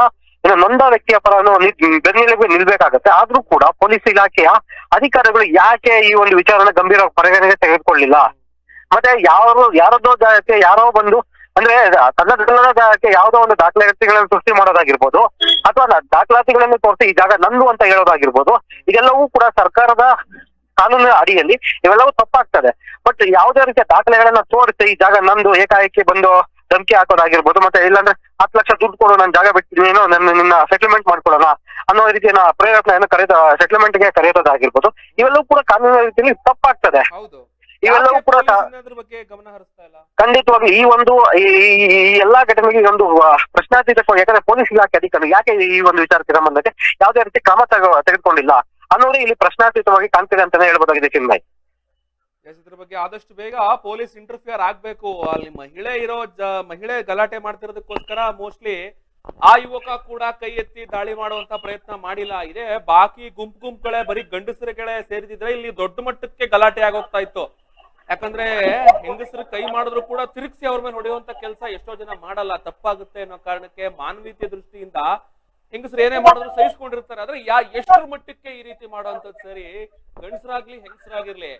ನೊಂದ ವ್ಯಕ್ತಿಯ ಪರ ಬೆನ್ನೆಲುಬು ನಿಲ್ಬೇಕಾಗತ್ತೆ. ಆದ್ರೂ ಕೂಡ ಪೊಲೀಸ್ ಇಲಾಖೆಯ ಅಧಿಕಾರಿಗಳು ಯಾಕೆ ಈ ಒಂದು ವಿಚಾರನ ಗಂಭೀರ ಪರಿಗಣನೆಗೆ ತೆಗೆದುಕೊಳ್ಳಿಲ್ಲ? ಮತ್ತೆ ಯಾರದೋ ಜಾಗಕ್ಕೆ ಯಾರೋ ಬಂದು ಅಂದ್ರೆ ತನ್ನ ಜಾಗಕ್ಕೆ ಯಾವುದೋ ಒಂದು ದಾಖಲಾತಿಗಳನ್ನು ಸೃಷ್ಟಿ ಮಾಡೋದಾಗಿರ್ಬೋದು, ಅಥವಾ ದಾಖಲಾತಿಗಳನ್ನು ತೋರಿಸಿ ಈ ಜಾಗ ನಂದು ಅಂತ ಹೇಳೋದಾಗಿರ್ಬೋದು. ಇದೆಲ್ಲವೂ ಕೂಡ ಸರ್ಕಾರದ ಕಾನೂನಿನ ಅಡಿಯಲ್ಲಿ ಇವೆಲ್ಲವೂ ತಪ್ಪಾಗ್ತದೆ. ಬಟ್ ಯಾವುದೇ ರೀತಿಯ ದಾಖಲೆಗಳನ್ನ ತೋರಿಸಿ ಈ ಜಾಗ ನಂದು ಏಕಾಏಕಿ ಬಂದು ಧಮಕಿ ಹಾಕೋದಾಗಿರ್ಬೋದು, ಮತ್ತೆ ಇಲ್ಲಾಂದ್ರೆ 10 ಲಕ್ಷ ದುಡ್ಡು ಕೊಡು, ನಾನು ಜಾಗ ಬಿಡ್ತೀನಿ, ನಿನ್ನ ಸೆಟಲ್ಮೆಂಟ್ ಮಾಡ್ಕೊಳ್ಳೋಣ ಅನ್ನೋ ರೀತಿಯ ಪ್ರೇರೇಪಣೆಯನ್ನು ಸೆಟಲ್ಮೆಂಟ್ ಗೆ ಕರೆಯೋದಾಗಿರ್ಬೋದು. ಇವೆಲ್ಲವೂ ಕೂಡ ಕಾನೂನಿನ ರೀತಿಯಲ್ಲಿ ತಪ್ಪಾಗ್ತದೆ. ಇವೆಲ್ಲವೂ ಕೂಡ ಖಂಡಿತವಾಗ್ಲೂ ಈ ಎಲ್ಲಾ ಘಟನೆಗೆ ಒಂದು ಪ್ರಶ್ನಾತೀತ. ಯಾಕಂದ್ರೆ ಪೊಲೀಸ್ ಇಲಾಖೆ ಅಧಿಕಾರಿ ಯಾಕೆ ಈ ಒಂದು ವಿಚಾರಕ್ಕೆ ಸಂಬಂಧಕ್ಕೆ ಯಾವುದೇ ರೀತಿ ಕ್ರಮ ತೆಗೆದುಕೊಂಡಿಲ್ಲ ಅನ್ನೋದು ಇಲ್ಲಿ ಪ್ರಶ್ನಾತೀತವಾಗಿ ಕಾಣ್ತಿದೆ ಅಂತಾನೆ ಹೇಳ್ಬೋದಾಗಿದೆ ಚಿನ್ಮಯ್. ಇದ್ರ ಬಗ್ಗೆ ಆದಷ್ಟು ಬೇಗ ಪೊಲೀಸ್ ಇಂಟರ್ಫಿಯರ್ ಆಗ್ಬೇಕು. ಅಲ್ಲಿ ಮಹಿಳೆ ಗಲಾಟೆ ಮಾಡ್ತಿರೋದಕ್ಕೋಸ್ಕರ ಮೋಸ್ಟ್ಲಿ ಆ ಯುವಕ ಕೂಡ ಕೈ ಎತ್ತಿ ದಾಳಿ ಮಾಡುವಂತ ಪ್ರಯತ್ನ ಮಾಡಿಲ್ಲ. ಇದೆ ಬಾಕಿ ಗುಂಪುಗಳೇ ಬರೀ ಗಂಡಸರುಗಳೇ ಸೇರಿದಿದ್ರೆ ಇಲ್ಲಿ ದೊಡ್ಡ ಮಟ್ಟಕ್ಕೆ ಗಲಾಟೆ ಆಗೋಗ್ತಾ ಇತ್ತು. ಯಾಕಂದ್ರೆ ಹೆಂಗಸರು ಕೈ ಮಾಡಿದ್ರು ಕೂಡ ತಿರುಗಿಸಿ ಅವ್ರ ಮೇಲೆ ಹೊಡೆಯುವಂತ ಕೆಲಸ ಎಷ್ಟೋ ಜನ ಮಾಡಲ್ಲ, ತಪ್ಪಾಗುತ್ತೆ ಅನ್ನೋ ಕಾರಣಕ್ಕೆ ಮಾನವೀಯತೆ ದೃಷ್ಟಿಯಿಂದ ಹೆಂಗಸರು ಏನೇ ಮಾಡಿದ್ರು ಸಹಿಸ್ಕೊಂಡಿರ್ತಾರೆ. ಆದ್ರೆ ಎಷ್ಟರ ಮಟ್ಟಕ್ಕೆ ಈ ರೀತಿ ಮಾಡುವಂತದ್ದು ಸರಿ? ಗಂಡಸರಾಗ್ಲಿ ಹೆಂಗಸರಾಗಿರ್ಲಿ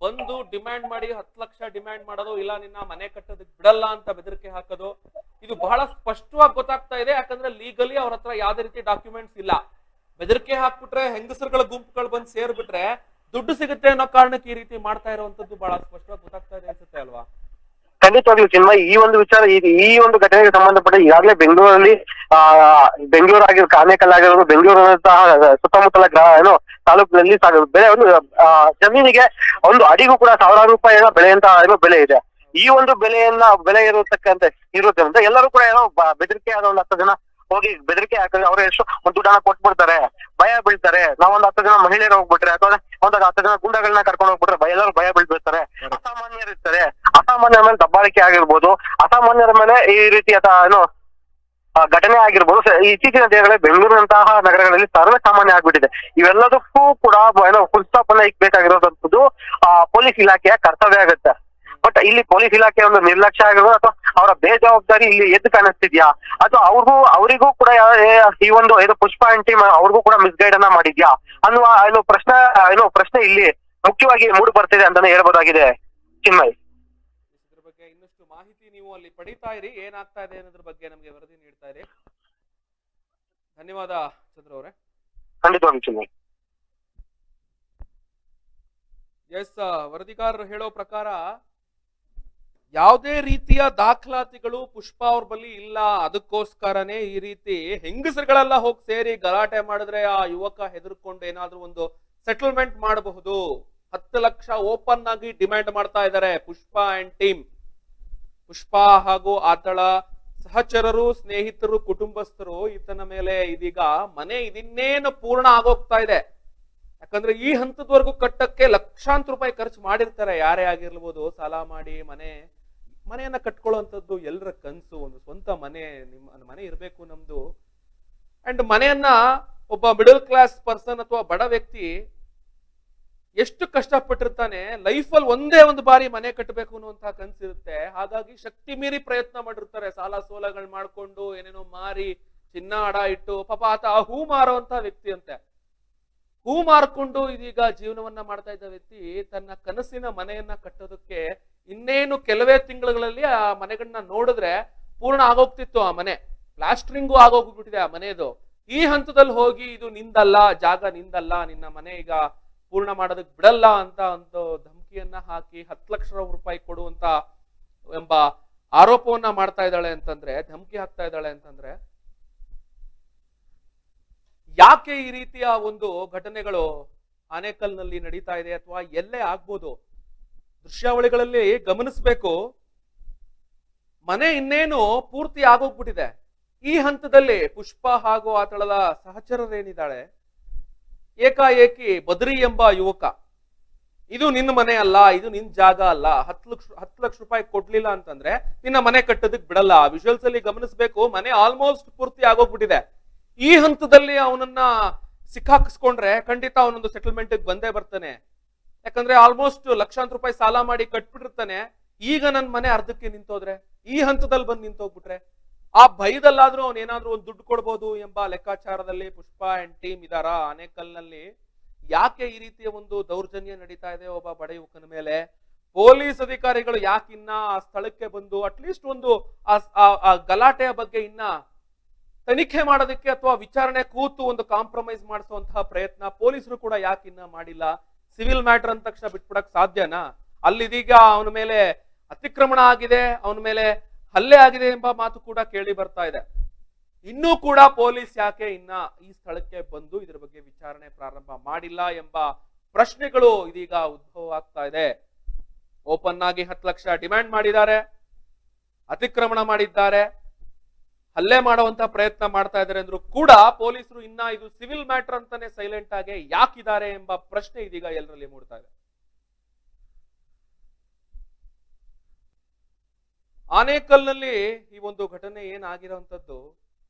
ಬಂದು ಡಿಮ್ಯಾಂಡ್ ಮಾಡಿ 10 ಲಕ್ಷ ಡಿಮ್ಯಾಂಡ್ ಮಾಡೋದು, ಇಲ್ಲ ನಿನ್ನ ಮನೆ ಕಟ್ಟೋದಕ್ಕೆ ಬಿಡಲ್ಲ ಅಂತ ಬೆದರಿಕೆ ಹಾಕೋದು, ಇದು ಬಹಳ ಸ್ಪಷ್ಟವಾಗಿ ಗೊತ್ತಾಗ್ತಾ ಇದೆ. ಯಾಕಂದ್ರೆ ಲೀಗಲಿ ಅವ್ರ ಹತ್ರ ಯಾವ್ದೇ ರೀತಿ ಡಾಕ್ಯುಮೆಂಟ್ಸ್ ಇಲ್ಲ. ಬೆದರಿಕೆ ಹಾಕ್ಬಿಟ್ರೆ ಹೆಂಗಸರುಗಳ ಗುಂಪುಗಳು ಬಂದು ಸೇರ್ಬಿಟ್ರೆ ದುಡ್ಡು ಸಿಗುತ್ತೆ ಅನ್ನೋ ಕಾರಣಕ್ಕೆ ಈ ರೀತಿ ಮಾಡ್ತಾ ಇರುವಂತದ್ದು ಬಹಳ ಸ್ಪಷ್ಟವಾಗಿ ಗೊತ್ತಾಗ್ತಾ ಇದೆ ಅನ್ಸುತ್ತೆ ಅಲ್ವಾ? ಖಂಡಿತವಾಗ್ಲೂ ಚಿನ್ಮಯ್, ಈ ಒಂದು ವಿಚಾರ ಈ ಒಂದು ಘಟನೆಗೆ ಸಂಬಂಧಪಟ್ಟ ಈಗಾಗಲೇ ಬೆಂಗಳೂರಲ್ಲಿ ಬೆಂಗಳೂರು ಆಗಿರೋ ಆನೇಕಲ್ ಆಗಿರೋದು, ಬೆಂಗಳೂರಿನಂತಹ ಸುತ್ತಮುತ್ತಲ ತಾಲೂಕಿನಲ್ಲಿ ಬೆಳೆ ಒಂದು ಜಮೀನಿಗೆ ಒಂದು ಅಡಿಗೂ ಕೂಡ ಸಾವಿರಾರು ರೂಪಾಯಿಗಳ ಬೆಳೆಯಂತ ಬೆಲೆ ಇದೆ. ಈ ಒಂದು ಬೆಲೆ ಇರೋದ್ರಿಂದ ಎಲ್ಲರೂ ಕೂಡ ಏನೋ ಬೆದರಿಕೆ ಆದ ಒಂದು 10 ಜನ ಹೋಗಿ ಬೆದರಿಕೆ ಹಾಕಿದ್ರೆ ಅವ್ರು ಎಷ್ಟು ಒಂದು ದುಡ್ಡನ್ನ ಕೊಟ್ಬಿಡ್ತಾರೆ, ಭಯ ಬೀಳ್ತಾರೆ. ನಾವೊಂದು 10 ಜನ ಮಹಿಳೆಯರು ಹೋಗ್ಬಿಟ್ರೆ ಅಥವಾ ಒಂದು 10 ಜನ ಗುಂಡಗಳನ್ನ ಕರ್ಕೊಂಡು ಹೋಗ್ಬಿಟ್ರೆ ಎಲ್ಲರೂ ಭಯ ಬೀಳ್ಬಿಡ್ತಾರೆ. ಅಸಾಮಾನ್ಯರು ಇರ್ತಾರೆ, ಅಸಾಮಾನ್ಯರ ಮೇಲೆ ದಬ್ಬಾಳಿಕೆ ಆಗಿರ್ಬೋದು, ಅಸಾಮಾನ್ಯರ ಮೇಲೆ ಈ ರೀತಿಯ ಘಟನೆ ಆಗಿರ್ಬೋದು. ಇತ್ತೀಚಿನ ದಿನಗಳಲ್ಲಿ ಬೆಂಗಳೂರಿನಂತಹ ನಗರಗಳಲ್ಲಿ ಸರ್ವೇ ಸಾಮಾನ್ಯ ಆಗ್ಬಿಟ್ಟಿದೆ. ಇವೆಲ್ಲದಕ್ಕೂ ಕೂಡ ಫುಲ್ ಸ್ಟಾಪ್ ಅನ್ನ ಇಕ್ಬೇಕಾಗಿರೋದಂಥದ್ದು ಪೊಲೀಸ್ ಇಲಾಖೆಯ ಕರ್ತವ್ಯ ಆಗುತ್ತೆ. ಬಟ್ ಇಲ್ಲಿ ಪೊಲೀಸ್ ಇಲಾಖೆ ಒಂದು ನಿರ್ಲಕ್ಷ್ಯ ಆಗಿರೋದು ಅಥವಾ ಅವರ ಬೇಜವಾಬ್ದಾರಿ ಇಲ್ಲಿ ಎದ್ದು ಕಾಣಿಸ್ತಿದ್ಯಾ, ಅಥವಾ ಅವರಿಗೂ ಕೂಡ ಈ ಒಂದು ಪುಷ್ಪ ಅಂಡ್ ಟೀಮ್ ಅವ್ರಿಗೂ ಕೂಡ ಮಿಸ್ಗೈಡ್ ಅನ್ನ ಮಾಡಿದ್ಯಾ ಅನ್ನುವ ಪ್ರಶ್ನೆ ಇಲ್ಲಿ ಮುಖ್ಯವಾಗಿ ಮೂಡಿ ಬರ್ತಿದೆ ಅಂತಾನೆ ಹೇಳ್ಬೋದಾಗಿದೆ ಚಿನ್ಮಯ್. ಇದ್ರ ಬಗ್ಗೆ ಇನ್ನಷ್ಟು ಮಾಹಿತಿ ನೀವು ಅಲ್ಲಿ ಪಡಿತಾ ಇರಿ, ಏನಾಗ್ತಾ ಇದೆ ಅನ್ನೋದ್ರ ಬಗ್ಗೆ ನಮ್ಗೆ ವರದಿ ನೀಡ್ತಾ ಇರಿ. ಧನ್ಯವಾದ ಚಂದ್ರ ಅವರೇ. ಖಂಡಿತವಾಗಿ ಚಿನ್ಮಯ್. ಎಸ್, ವರದಿಗಾರರು ಹೇಳೋ ಪ್ರಕಾರ ಯಾವುದೇ ರೀತಿಯ ದಾಖಲಾತಿಗಳು ಪುಷ್ಪ ಅವ್ರ ಬಳಿ ಇಲ್ಲ. ಅದಕ್ಕೋಸ್ಕರನೇ ಈ ರೀತಿ ಹೆಂಗಸರುಗಳೆಲ್ಲ ಹೋಗಿ ಸೇರಿ ಗಲಾಟೆ ಮಾಡಿದ್ರೆ ಆ ಯುವಕ ಹೆದರ್ಕೊಂಡು ಏನಾದ್ರೂ ಒಂದು ಸೆಟಲ್ಮೆಂಟ್ ಮಾಡಬಹುದು. 10 ಲಕ್ಷ ಓಪನ್ ಆಗಿ ಡಿಮ್ಯಾಂಡ್ ಮಾಡ್ತಾ ಇದ್ದಾರೆ ಪುಷ್ಪ ಅಂಡ್ ಟೀಮ್. ಪುಷ್ಪ ಹಾಗೂ ಆತಳ ಸಹಚರರು, ಸ್ನೇಹಿತರು, ಕುಟುಂಬಸ್ಥರು ಈತನ ಮೇಲೆ ಇದೀಗ ಮನೆ ಇದಿನ್ನೇನು ಪೂರ್ಣ ಆಗೋಗ್ತಾ ಇದೆ. ಯಾಕಂದ್ರೆ ಈ ಹಂತದವರೆಗೂ ಕಟ್ಟಕ್ಕೆ ಲಕ್ಷಾಂತರ ರೂಪಾಯಿ ಖರ್ಚು ಮಾಡಿರ್ತಾರೆ. ಯಾರೇ ಆಗಿರ್ಬೋದು, ಸಾಲ ಮಾಡಿ ಮನೆಯನ್ನ ಕಟ್ಕೊಳ್ಳುವಂಥದ್ದು ಎಲ್ಲರ ಕನ್ಸು. ಒಂದು ಸ್ವಂತ ಮನೆ, ಮನೆ ಇರಬೇಕು ನಮ್ದು. ಅಂಡ್ ಮನೆಯನ್ನ ಒಬ್ಬ ಮಿಡಲ್ ಕ್ಲಾಸ್ ಪರ್ಸನ್ ಅಥವಾ ಬಡ ವ್ಯಕ್ತಿ ಎಷ್ಟು ಕಷ್ಟಪಟ್ಟಿರ್ತಾನೆ. ಲೈಫಲ್ಲಿ ಒಂದೇ ಒಂದು ಬಾರಿ ಮನೆ ಕಟ್ಟಬೇಕು ಅನ್ನುವಂತಹ ಕನ್ಸಿರುತ್ತೆ. ಹಾಗಾಗಿ ಶಕ್ತಿ ಮೀರಿ ಪ್ರಯತ್ನ ಮಾಡಿರ್ತಾರೆ. ಸಾಲ ಸೋಲಗಳು ಮಾಡ್ಕೊಂಡು ಏನೇನೋ ಮಾರಿ ಚಿನ್ನ ಅಡ ಇಟ್ಟು. ಪಾಪ ಆತ ಹೂ ಮಾರುವಂತ ವ್ಯಕ್ತಿ ಅಂತೆ. ಹೂ ಮಾರ್ಕೊಂಡು ಇದೀಗ ಜೀವನವನ್ನ ಮಾಡ್ತಾ ಇದ್ದ ವ್ಯಕ್ತಿ ತನ್ನ ಕನಸಿನ ಮನೆಯನ್ನ ಕಟ್ಟೋದಕ್ಕೆ ಇನ್ನೇನು ಕೆಲವೇ ತಿಂಗಳುಗಳಲ್ಲಿ ಆ ಮನೆಗಳನ್ನ ನೋಡಿದ್ರೆ ಪೂರ್ಣ ಆಗೋಗ್ತಿತ್ತು. ಆ ಮನೆ ಪ್ಲಾಸ್ಟ್ರಿಂಗು ಆಗೋಗ್ಬಿಟ್ಟಿದೆ ಆ ಮನೆಯದು. ಈ ಹಂತದಲ್ಲಿ ಹೋಗಿ ಇದು ನಿಂದಲ್ಲ, ಜಾಗ ನಿಂದಲ್ಲ, ನಿನ್ನ ಮನೆ ಈಗ ಪೂರ್ಣ ಮಾಡೋದಕ್ಕೆ ಬಿಡಲ್ಲ ಅಂತ ಒಂದು ಧಮಕಿಯನ್ನ ಹಾಕಿ 10 ಲಕ್ಷ ರೂಪಾಯಿ ಕೊಡುವಂತ ಎಂಬ ಆರೋಪವನ್ನ ಮಾಡ್ತಾ ಇದ್ದಾಳೆ ಅಂತಂದ್ರೆ, ಧಮಕಿ ಹಾಕ್ತಾ ಇದ್ದಾಳೆ ಅಂತಂದ್ರೆ, ಯಾಕೆ ಈ ರೀತಿಯ ಒಂದು ಘಟನೆಗಳು ಆನೇಕಲ್ನಲ್ಲಿ ನಡೀತಾ ಇದೆ ಅಥವಾ ಎಲ್ಲೇ ಆಗ್ಬೋದು? ದೃಶ್ಯಾವಳಿಗಳಲ್ಲಿ ಗಮನಿಸಬೇಕು. ಮನೆ ಇನ್ನೇನು ಪೂರ್ತಿ ಆಗೋಗ್ಬಿಟ್ಟಿದೆ. ಈ ಹಂತದಲ್ಲಿ ಪುಷ್ಪ ಹಾಗೂ ಆತಳದ ಸಹಚರರೇನಿದ್ದಾಳೆ, ಏಕಾಏಕಿ ಬದ್ರಿ ಎಂಬ ಯುವಕ, ಇದು ನಿನ್ನ ಮನೆ ಅಲ್ಲ, ಇದು ನಿನ್ ಜಾಗ ಅಲ್ಲ, 10 ಲಕ್ಷ ರೂಪಾಯಿ ಕೊಡ್ಲಿಲ್ಲ ಅಂತಂದ್ರೆ ನಿನ್ನ ಮನೆ ಕಟ್ಟೋದಕ್ ಬಿಡಲ್ಲ. ವಿಜುವಲ್ಸ್ ಅಲ್ಲಿ ಗಮನಿಸಬೇಕು. ಮನೆ ಆಲ್ಮೋಸ್ಟ್ ಪೂರ್ತಿ ಆಗೋಗ್ಬಿಟ್ಟಿದೆ. ಈ ಹಂತದಲ್ಲಿ ಅವನನ್ನ ಸಿಕ್ಕಾಕಿಸ್ಕೊಂಡ್ರೆ ಖಂಡಿತ ಅವನೊಂದು ಸೆಟಲ್ಮೆಂಟ್ ಬಂದೇ ಬರ್ತಾನೆ. ಯಾಕಂದ್ರೆ ಆಲ್ಮೋಸ್ಟ್ ಲಕ್ಷಾಂತರ ರೂಪಾಯಿ ಸಾಲ ಮಾಡಿ ಕಟ್ಬಿಟ್ಟಿರ್ತಾನೆ. ಈಗ ನನ್ ಮನೆ ಅರ್ಧಕ್ಕೆ ನಿಂತೋದ್ರೆ, ಈ ಹಂತದಲ್ಲಿ ಬಂದು ನಿಂತೋಗ್ಬಿಟ್ರೆ, ಆ ಭಯದಲ್ಲಾದ್ರೂ ಅವನ್ ಏನಾದ್ರೂ ಒಂದು ದುಡ್ಡು ಕೊಡ್ಬೋದು ಎಂಬ ಲೆಕ್ಕಾಚಾರದಲ್ಲಿ ಪುಷ್ಪ ಅಂಡ್ ಟೀಮ್ ಇದಾರ ಆನೇಕಲ್ನಲ್ಲಿ. ಯಾಕೆ ಈ ರೀತಿಯ ಒಂದು ದೌರ್ಜನ್ಯ ನಡೀತಾ ಇದೆ ಒಬ್ಬ ಬಡ ಯುವಕನ ಮೇಲೆ? ಪೊಲೀಸ್ ಅಧಿಕಾರಿಗಳು ಯಾಕಿನ್ನ ಆ ಸ್ಥಳಕ್ಕೆ ಬಂದು ಅಟ್ಲೀಸ್ಟ್ ಒಂದು ಆ ಗಲಾಟೆಯ ಬಗ್ಗೆ ಇನ್ನ ತನಿಖೆ ಮಾಡೋದಕ್ಕೆ ಅಥವಾ ವಿಚಾರಣೆ ಕೂತು ಒಂದು ಕಾಂಪ್ರಮೈಸ್ ಮಾಡಿಸುವಂತಹ ಪ್ರಯತ್ನ ಪೊಲೀಸರು ಕೂಡ ಯಾಕಿನ್ನ ಮಾಡಿಲ್ಲ? ಸಿವಿಲ್ ಮ್ಯಾಟರ್ ಅಂದ ತಕ್ಷಣ ಬಿಟ್ಬಿಡಕ್ ಸಾಧ್ಯನಾ? ಅಲ್ಲಿದೀಗ ಅವನ ಮೇಲೆ ಅತಿಕ್ರಮಣ ಆಗಿದೆ, ಅವನ ಮೇಲೆ ಹಲ್ಲೆ ಆಗಿದೆ ಎಂಬ ಮಾತು ಕೂಡ ಕೇಳಿ ಬರ್ತಾ ಇದೆ. ಇನ್ನೂ ಕೂಡ ಪೊಲೀಸ್ ಯಾಕೆ ಇನ್ನ ಈ ಸ್ಥಳಕ್ಕೆ ಬಂದು ಇದ್ರ ಬಗ್ಗೆ ವಿಚಾರಣೆ ಪ್ರಾರಂಭ ಮಾಡಿಲ್ಲ ಎಂಬ ಪ್ರಶ್ನೆಗಳು ಇದೀಗ ಉದ್ಭವ ಆಗ್ತಾ ಇದೆ. ಓಪನ್ ಆಗಿ 10 ಲಕ್ಷ ಡಿಮ್ಯಾಂಡ್ ಮಾಡಿದ್ದಾರೆ, ಅತಿಕ್ರಮಣ ಮಾಡಿದ್ದಾರೆ, ಹಲ್ಲೆ ಮಾಡುವಂತ ಪ್ರಯತ್ನ ಮಾಡ್ತಾ ಇದ್ದಾರೆ ಅಂದ್ರೂ ಕೂಡ ಪೊಲೀಸರು ಇನ್ನ ಇದು ಸಿವಿಲ್ ಮ್ಯಾಟರ್ ಅಂತಾನೆ ಸೈಲೆಂಟ್ ಆಗಿ ಯಾಕಿದ್ದಾರೆ ಎಂಬ ಪ್ರಶ್ನೆ ಇದೀಗ ಎಲ್ಲರಲ್ಲಿ ಮೂಡ್ತಾ ಇದೆ. ಆನೇಕಲ್ನಲ್ಲಿ ಈ ಒಂದು ಘಟನೆ ಏನಾಗಿರುವಂತದ್ದು,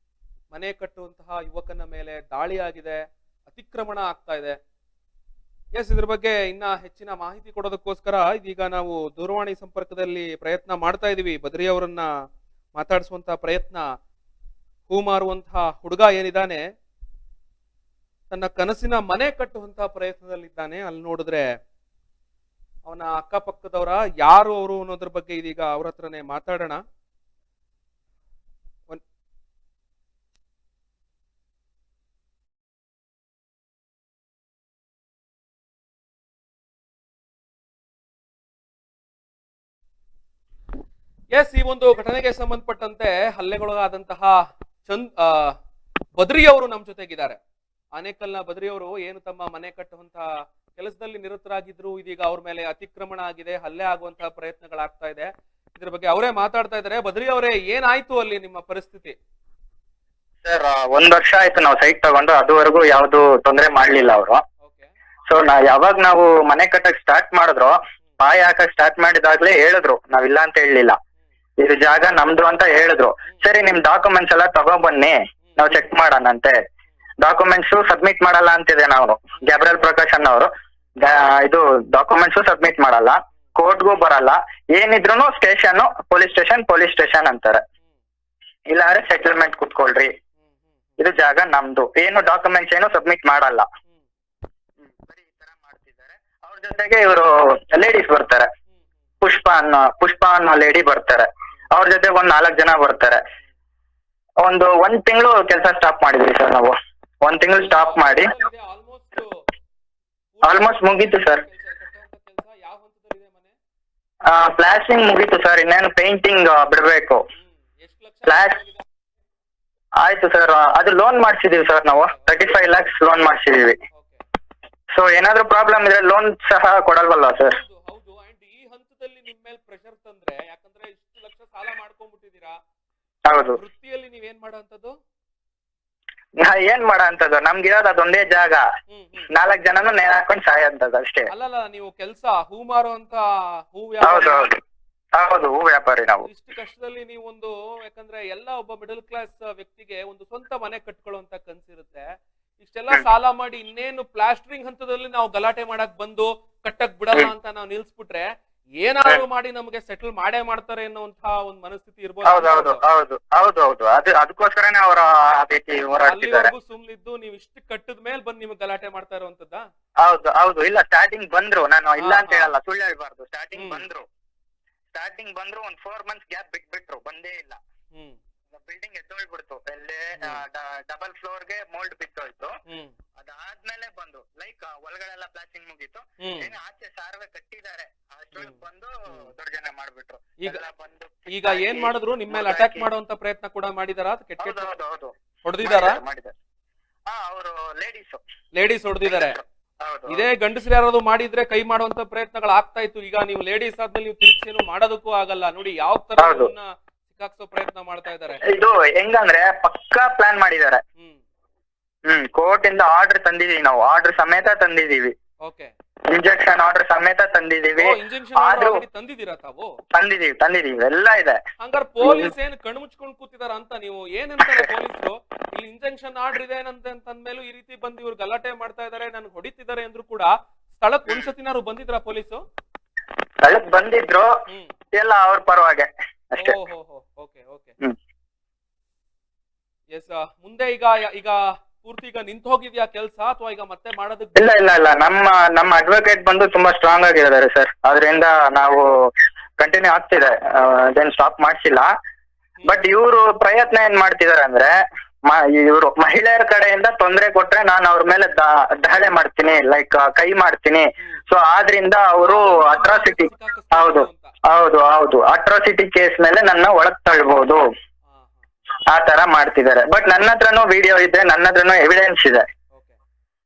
ಮನೆ ಕಟ್ಟುವಂತಹ ಯುವಕನ ಮೇಲೆ ದಾಳಿ ಆಗಿದೆ, ಅತಿಕ್ರಮಣ ಆಗ್ತಾ ಇದೆ. ಎಸ್, ಇದ್ರ ಬಗ್ಗೆ ಇನ್ನ ಹೆಚ್ಚಿನ ಮಾಹಿತಿ ಕೊಡೋದಕ್ಕೋಸ್ಕರ ಇದೀಗ ನಾವು ದೂರವಾಣಿ ಸಂಪರ್ಕದಲ್ಲಿ ಪ್ರಯತ್ನ ಮಾಡ್ತಾ ಇದೀವಿ. ಬದ್ರಿ ಅವರನ್ನ ಮಾತಾಡಿಸುವಂತಹ ಪ್ರಯತ್ನ. ಹೂ ಮಾರುವಂತಹ ಹುಡುಗ ಏನಿದ್ದಾನೆ ತನ್ನ ಕನಸಿನ ಮನೆ ಕಟ್ಟುವಂತಹ ಪ್ರಯತ್ನದಲ್ಲಿದ್ದಾನೆ. ಅಲ್ಲಿ ನೋಡಿದ್ರೆ ಅವನ ಅಕ್ಕಪಕ್ಕದವರ ಯಾರು ಅವರು ಅನ್ನೋದ್ರ ಬಗ್ಗೆ ಇದೀಗ ಅವ್ರ ಹತ್ರನೇ ಮಾತಾಡೋಣ. ಎಸ್, ಈ ಒಂದು ಘಟನೆಗೆ ಸಂಬಂಧಪಟ್ಟಂತೆ ಹಲ್ಲೆಗೊಳಗಾದಂತಹ ಬದ್ರಿ ಅವರು ನಮ್ಮ ಜೊತೆಗಿದ್ದಾರೆ. ಆನೇಕಲ್ನ ಬದ್ರಿ ಅವರು ಏನು ತಮ್ಮ ಮನೆ ಕಟ್ಟುವಂತಹ ಕೆಲಸದಲ್ಲಿ ನಿರತರಾಗಿದ್ರು, ಇದೀಗ ಅವ್ರ ಮೇಲೆ ಅತಿಕ್ರಮಣ ಆಗಿದೆ, ಹಲ್ಲೆ ಆಗುವಂತಹ ಪ್ರಯತ್ನಗಳಾಗ್ತಾ ಇದೆ. ಇದ್ರ ಬಗ್ಗೆ ಅವರೇ ಮಾತಾಡ್ತಾ ಇದ್ದಾರೆ. ಬದ್ರಿ ಅವರೇ, ಏನಾಯ್ತು ಅಲ್ಲಿ ನಿಮ್ಮ ಪರಿಸ್ಥಿತಿ? ಸರ್, 1 ವರ್ಷ ಆಯ್ತು ನಾವು ಸೈಟ್ ತಗೊಂಡು, ಅದುವರೆಗೂ ಯಾವ್ದು ತೊಂದರೆ ಮಾಡ್ಲಿಲ್ಲ ಅವರು. ಸೊ ಯಾವಾಗ ನಾವು ಮನೆ ಕಟ್ಟಕ್ ಸ್ಟಾರ್ಟ್ ಮಾಡಿದ್ರು, ಪಾಯ ಹಾಕಕ್ ಸ್ಟಾರ್ಟ್ ಮಾಡಿದಾಗ್ಲೇ ಹೇಳಿದ್ರು, ನಾವಿಲ್ಲ ಅಂತ ಹೇಳಲಿಲ್ಲ, ಇದು ಜಾಗ ನಮ್ದು ಅಂತ ಹೇಳಿದ್ರು. ಸರಿ, ನಿಮ್ ಡಾಕ್ಯುಮೆಂಟ್ಸ್ ಎಲ್ಲ ತಗೊಂಡ್ಬನ್ನಿ, ನಾವು ಚೆಕ್ ಮಾಡೋಣಂತೆ. ಡಾಕ್ಯುಮೆಂಟ್ಸ್ ಸಬ್ಮಿಟ್ ಮಾಡಲ್ಲ ಅಂತಿದೆ. ನಾವು ಗ್ಯಾಬ್ರಿಯಲ್ ಪ್ರಕಾಶನ್ ಅವರು ಇದು ಡಾಕ್ಯುಮೆಂಟ್ಸ್ ಸಬ್ಮಿಟ್ ಮಾಡಲ್ಲ, ಕೋರ್ಟ್ಗೂ ಬರಲ್ಲ, ಏನಿದ್ರು ಸ್ಟೇಷನ್, ಪೊಲೀಸ್ ಸ್ಟೇಷನ್ ಅಂತಾರೆ. ಇಲ್ಲಾಂದ್ರೆ ಸೆಟಲ್ಮೆಂಟ್ ಕುತ್ಕೊಳ್ರಿ, ಇದು ಜಾಗ ನಮ್ದು, ಏನು ಡಾಕ್ಯುಮೆಂಟ್ಸ್ ಏನು ಸಬ್ಮಿಟ್ ಮಾಡಲ್ಲ. ಬರೀ ಈ ತರ ಮಾಡ್ತಿದ್ದಾರೆ. ಅವ್ರ ಜೊತೆಗೆ ಇವರು ಲೇಡೀಸ್ ಬರ್ತಾರೆ, ಪುಷ್ಪ ಅನ್ನೋ ಲೇಡಿ ಬರ್ತಾರೆ. ಅವ್ರ ಜೊತೆಗೆ 4 ಜನ ಬರ್ತಾರೆ. ಒಂದ್ ತಿಂಗಳು ಕೆಲಸ ಸ್ಟಾಪ್ ಮಾಡಿದ್ವಿ ಸರ್ ನಾವು. 1 ತಿಂಗಳು ಸ್ಟಾಪ್ ಮಾಡಿ ಆಲ್ಮೋಸ್ಟ್ ಮುಗೀತು ಸರ್. ಪ್ಲಾಸ್ಟಿಂಗ್ ಮುಗೀತು ಸರ್, ಇನ್ನೇನು ಪೇಂಟಿಂಗ್ ಬಿಡ್ಬೇಕು. ಆಯ್ತು ಸರ್, ಅದು ಲೋನ್ ಮಾಡ್ಸಿದೀವಿ ಸರ್ ನಾವು. 35 lakhs ಲೋನ್ ಮಾಡ್ಸಿದೀವಿ. ಸೊ ಏನಾದ್ರು ಪ್ರಾಬ್ಲಮ್ ಇದ್ರೆ ಲೋನ್ ಸಹ ಕೊಡಲ್ವಲ್ಲ ಸರ್? ಈ ಹಂತದಲ್ಲಿ ನಿಮ್ಮ ಮೇಲೆ ಪ್ರೆಷರ್ ತಂದ್ರೆ, ಯಾಕಂದ್ರೆ ಇಷ್ಟು ಲಕ್ಷ ಸಾಲ ಮಾಡ್ಕೊಂಡ್ಬಿಟ್ಟಿದ್ದೀರಾ, ಹೌದು. ವೃತ್ತಿಯಲ್ಲಿ ನೀವೇನ್ ಮಾಡೋಂಥದ್ದು? ಏನ್ ಮಾಡೋ ಅಂತದ್ದು, ನಮ್ಗಿರೋದು ಅದೊಂದೇ ಜಾಗ, 4 ಜನನು ನೇಣ್ ಹಾಕೊಂಡ್ ಸಾಯೋಂಥದ್ದು ಅಷ್ಟೇ. ಅಲ್ಲಲ್ಲ, ನೀವು ಕೆಲಸ ಹೂ ಮಾರುವಂತ ಹೂ ಹೌದು ವ್ಯಾಪಾರ. ಹೌದು ಹೌದು, ಹೂ ವ್ಯಾಪಾರಿ ನಾವು. ಇಷ್ಟು ಕಷ್ಟದಲ್ಲಿ ನೀವೊಂದು, ಯಾಕಂದ್ರೆ ಎಲ್ಲ ಒಬ್ಬ ಮಿಡಲ್ ಕ್ಲಾಸ್ ವ್ಯಕ್ತಿಗೆ ಒಂದು ಸ್ವಂತ ಮನೆ ಕಟ್ಕೊಳ್ಳುವಂತ ಕನ್ಸಿರುತ್ತೆ. ಇಷ್ಟೆಲ್ಲ ಸಾಲ ಮಾಡಿ ಇನ್ನೇನು ಪ್ಲಾಸ್ಟರಿಂಗ್ ಹಂತದಲ್ಲಿ ನಾವು ಗಲಾಟೆ ಮಾಡಕ್ ಬಂದು ಕಟ್ಟಕ್ ಬಿಡಲ್ಲ ಅಂತ ನಾವು ನಿಲ್ಸ್ಬಿಟ್ರೆ ಏನಾದ್ರು ಮಾಡಿ ನಮಗೆ ಸೆಟಲ್ ಮಾಡೇ ಮಾಡ್ತಾರೆ ಅನ್ನೋಂತಹ ಒಂದು ಮನಸ್ಥಿತಿ ಇರ್ಬೋದು. ಹೌದು ಹೌದು ಹೌದು ಹೌದು ಹೌದು, ಅದಕ್ಕೋಸ್ಕರನೇ ಅವರ ಆ ರೀತಿ ಹೋರಾಡ್ತಿದ್ದಾರೆ. ಅಲ್ಲಿವರೆಗೂ ಸುಮ್ನಿದ್ದು ನೀವು ಇಷ್ಟು ಕಟ್ಟದ ಮೇಲೆ ಬಂದು ನಿಮ್ಗೆ ಗಲಾಟೆ ಮಾಡ್ತಾ ಇರುವಂತದ್ದಾ? ಹೌದು ಹೌದು, ಇಲ್ಲ ಸ್ಟಾರ್ಟಿಂಗ್ ಬಂದ್ರು, ನಾನು ಇಲ್ಲ ಅಂತ ಹೇಳಲ್ಲ, ಸುಳ್ಳು ಹೇಳ್ಬಾರ್ದು. ಸ್ಟಾರ್ಟಿಂಗ್ ಬಂದ್ರು ಒಂದ್ 4 ಮಂತ್ಸ್ ಗ್ಯಾಪ್ ಬಿಟ್ಬಿಟ್ರು, ಬಂದೇ ಇಲ್ಲ. ಬಿಲ್ಡಿಂಗ್ ಎದ್ದೋಳ್ಬಿಡ್ತು, ಎಲ್ಲೇ ಡಬಲ್ ಫ್ಲೋರ್ಗೆ ಮೋಲ್ಡ್ ಬಿದ್ದೋಯ್ತು. ಅದಾದ್ಮೇಲೆ ಬಂದು ಲೈಕ್ ಒಳಗಡೆಲ್ಲ ಪ್ಲಾಸ್ಟಿಂಗ್ ಮುಗೀತು, ಆಚೆ ಸಾರ್ವೆ ಕಟ್ಟಿದ್ದಾರೆ, ಅಷ್ಟೊಳಗ್ ಬಂದು ದೌರ್ಜನ್ಯ ಮಾಡ್ಬಿಟ್ರು. ಈಗ ಏನ್ ಮಾಡಿದ್ರು, ನಿಮ್ಮ ಮೇಲೆ ಅಟ್ಯಾಕ್ ಮಾಡುವಂತ ಪ್ರಯತ್ನ ಕೂಡ ಮಾಡಿದಾರ? ಹೌದು ಹೊಡೆದಿದಾರ? ಮಾಡಿದ್ದಾರೆ. ಅವರು ಲೇಡೀಸ್ ಹೊಡೆದಿದ್ದಾರೆ. ಇದೇ ಗಂಡಸರು ಯಾರಾದ್ರು ಮಾಡಿದ್ರೆ ಕೈ ಮಾಡುವಂತ ಪ್ರಯತ್ನಗಳು ಆಗ್ತಾ ಇತ್ತು. ಈಗ ನೀವು ಲೇಡೀಸ್ ಆದ್ಮೇಲೆ ನೀವು ತಿರುಗಿಸೇನು ಮಾಡೋದಕ್ಕೂ ಆಗಲ್ಲ. ನೋಡಿ ಯಾವ ತರ ಸಿಕ್ಕಾಕ್ಸೋ ಪ್ರಯತ್ನ ಮಾಡ್ತಾ ಇದ್ದಾರೆ. ಇದು ಹೆಂಗಂದ್ರೆ ಪಕ್ಕಾ ಪ್ಲಾನ್ ಮಾಡಿದ್ದಾರೆ. ಕೋರ್ಟ್ ಇಂದ ಆರ್ಡರ್ ತಂದಿದೀವಿ, ನಾವು ಆರ್ಡರ್ ಸಮೇತ ತಂದಿದೀವಿ. ಇಂಜೆಕ್ಷನ್ ಆರ್ಡರ್ ಸಮೇತ ತಂದಿದೀವಿ. ತಂದಿದ್ದೀರಾ ತಾವು? ತಂದಿದೀವಿ, ಎಲ್ಲ ಇದೆ. ಹಂಗಾರೆ ಪೊಲೀಸ್ ಏನ್ ಕಣ್ಣು ಮುಚ್ಕೊಂಡು ಕೂತಿದಾರ ಅಂತ ನೀವು ಏನಂತಾರೆ ಪೊಲೀಸರು? ಇಲ್ಲಿ ಇಂಜೆಕ್ಷನ್ ಆರ್ಡರ್ ಇದೆ ಅಂತಂದ್ಮೇಲೂ ಈ ರೀತಿ ಬಂದು ಇವ್ರು ಗಲಾಟೆ ಮಾಡ್ತಾ ಇದಾರೆ, ನನ್ಗೆ ಹೊಡಿತಿದ್ದಾರೆ ಅಂದ್ರು ಕೂಡ ಸ್ಥಳಕ್ಕೆ ಒಂದ್ಸತಿನಾರು ಬಂದಿದ್ರ ಪೊಲೀಸು? ಸ್ಥಳಕ್ಕೆ ಬಂದಿದ್ರು, ಎಲ್ಲ ಅವ್ರ ಪರವಾಗಿ ಅಷ್ಟೇ. ಎಸ್, ಮುಂದೆ ಈಗ ಪೂರ್ತಿ ಈಗ ನಿಂತು ಹೋಗಿದ್ಯಾ ಕೆಲಸ ಅಥವಾ ಈಗ ಮತ್ತೆ ಮಾಡೋದಕ್ಕೆ? ಇಲ್ಲ, ನಮ್ಮ ಅಡ್ವೊಕೇಟ್ ಬಂದು ತುಂಬಾ ಸ್ಟ್ರಾಂಗ್ ಆಗಿದ್ದಾರೆ ಸರ್, ಅದರಿಂದ ನಾವು ಕಂಟಿನ್ಯೂ ಆಗ್ತಿದೆ, ಅದೇನ್ ಸ್ಟಾಪ್ ಮಾಡ್ಸಿಲ್ಲ. ಬಟ್ ಇವರು ಪ್ರಯತ್ನ ಏನ್ ಮಾಡ್ತಿದಾರೆ ಅಂದ್ರೆ, ಇವರು ಮಹಿಳೆಯರ ಕಡೆಯಿಂದ ತೊಂದರೆ ಕೊಟ್ರೆ ನಾನು ಅವ್ರ ಮೇಲೆ ದಾಳಿ ಮಾಡ್ತೀನಿ, ಲೈಕ್ ಕೈ ಮಾಡ್ತೀನಿ. ಸೊ ಆದ್ರಿಂದ ಅವರು ಅಟ್ರಾಸಿಟಿ, ಹೌದು ಅಟ್ರಾಸಿಟಿ ಕೇಸ್ ಮೇಲೆ ನನ್ನ ಒಳಗ್ ತಳ್ಬಹುದು, ಆ ತರ ಮಾಡ್ತಿದ್ದಾರೆ. ಬಟ್ ನನ್ನ ಹತ್ರನೂ ವಿಡಿಯೋ ಇದೆ, ನನ್ನ ಹತ್ರನೂ ಎವಿಡೆನ್ಸ್ ಇದೆ.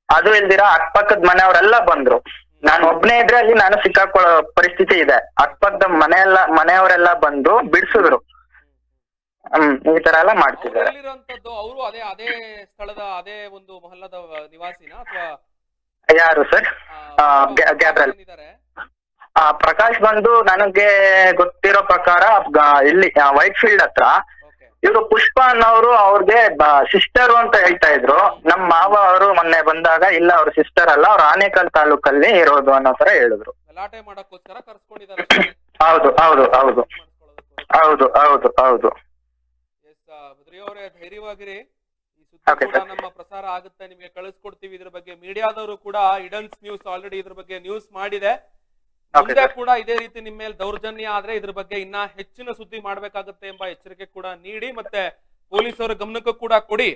ಅದು ಇಲ್ದಿರಾ ಅಕ್ಕಪಕ್ಕದ ಮನೆಯವರೆಲ್ಲ ಬಂದ್ರು, ನಾನು ಒಬ್ನೇ ಇದ್ರೆ ಅಲ್ಲಿ ನಾನು ಸಿಕ್ಕಾಕೊಳ್ಳೋ ಪರಿಸ್ಥಿತಿ ಇದೆ. ಅಕ್ಕಪಕ್ಕದ ಮನೆಯವರೆಲ್ಲ ಬಂದು ಬಿಡ್ಸಿದ್ರು. ಈ ತರ ಎಲ್ಲ ಮಾಡ್ತಿದ್ದಾರೆ. ಅವರು ಅದೇ ಸ್ಥಳದ ಅದೇ ಒಂದು ಮೊಹಲ್ಲದ ನಿವಾಸಿನಾ ಅಥವಾ ಯಾರು ಸರ್? ಗ್ಯಾಬ್ರಲ್. ಪ್ರಕಾಶ್ ಬಂದು ನನಗೆ ಗೊತ್ತಿರೋ ಪ್ರಕಾರ ಇಲ್ಲಿ ವೈಟ್ ಫೀಲ್ಡ್ ಹತ್ರ. ಇವರು ಪುಷ್ಪ ಅನ್ನೋರು ಅವ್ರಿಗೆ ಸಿಸ್ಟರ್ ಅಂತ ಹೇಳ್ತಾ ಇದ್ರು. ನಮ್ಮ ಮಾವ ಅವರು ಮೊನ್ನೆ ಬಂದಾಗ ಇಲ್ಲ ಅವ್ರ ಸಿಸ್ಟರ್ ಅಲ್ಲ, ಅವ್ರ ಆನೇಕಲ್ ತಾಲೂಕಲ್ಲಿ ಇರೋದು ಅನ್ನೋ ತರ ಹೇಳಿದ್ರು. ಗಲಾಟೆ ಮಾಡಕ್ಕೋಸ್ಕರ ಕರ್ಸ್ಕೊಂಡಿದ್ದಾರೆ. ಹೌದು. ಬದ್ರಿ ಅವರೇ, ಧೈರ್ಯವಾಗಿರಿ. ಈ ಸುದ್ದಿ ಕೂಡ ನಮ್ಮ ಪ್ರಸಾರ ಆಗುತ್ತೆ, ನಿಮಗೆ ಕಳಿಸ್ಕೊಡ್ತೀವಿ. ಇದ್ರ ಬಗ್ಗೆ ಮೀಡಿಯಾದವರು ಕೂಡ ಇಡನ್ಸ್ ನ್ಯೂಸ್ ಆಲ್ರೆಡಿ ಇದ್ರ ಬಗ್ಗೆ ನ್ಯೂಸ್ ಮಾಡಿದೆ. ಮುಂದೆ ಕೂಡ ಇದೇ ರೀತಿ ನಿಮ್ಮ ಮೇಲೆ ದೌರ್ಜನ್ಯ ಆದ್ರೆ ಇದ್ರ ಬಗ್ಗೆ ಇನ್ನ ಹೆಚ್ಚಿನ ಸುದ್ದಿ ಮಾಡ್ಬೇಕಾಗುತ್ತೆ ಎಂಬ ಎಚ್ಚರಿಕೆ ಕೂಡ ನೀಡಿ, ಮತ್ತೆ ಪೊಲೀಸರ ಗಮನಕ್ಕೂ ಕೂಡ ಕೊಡಿ.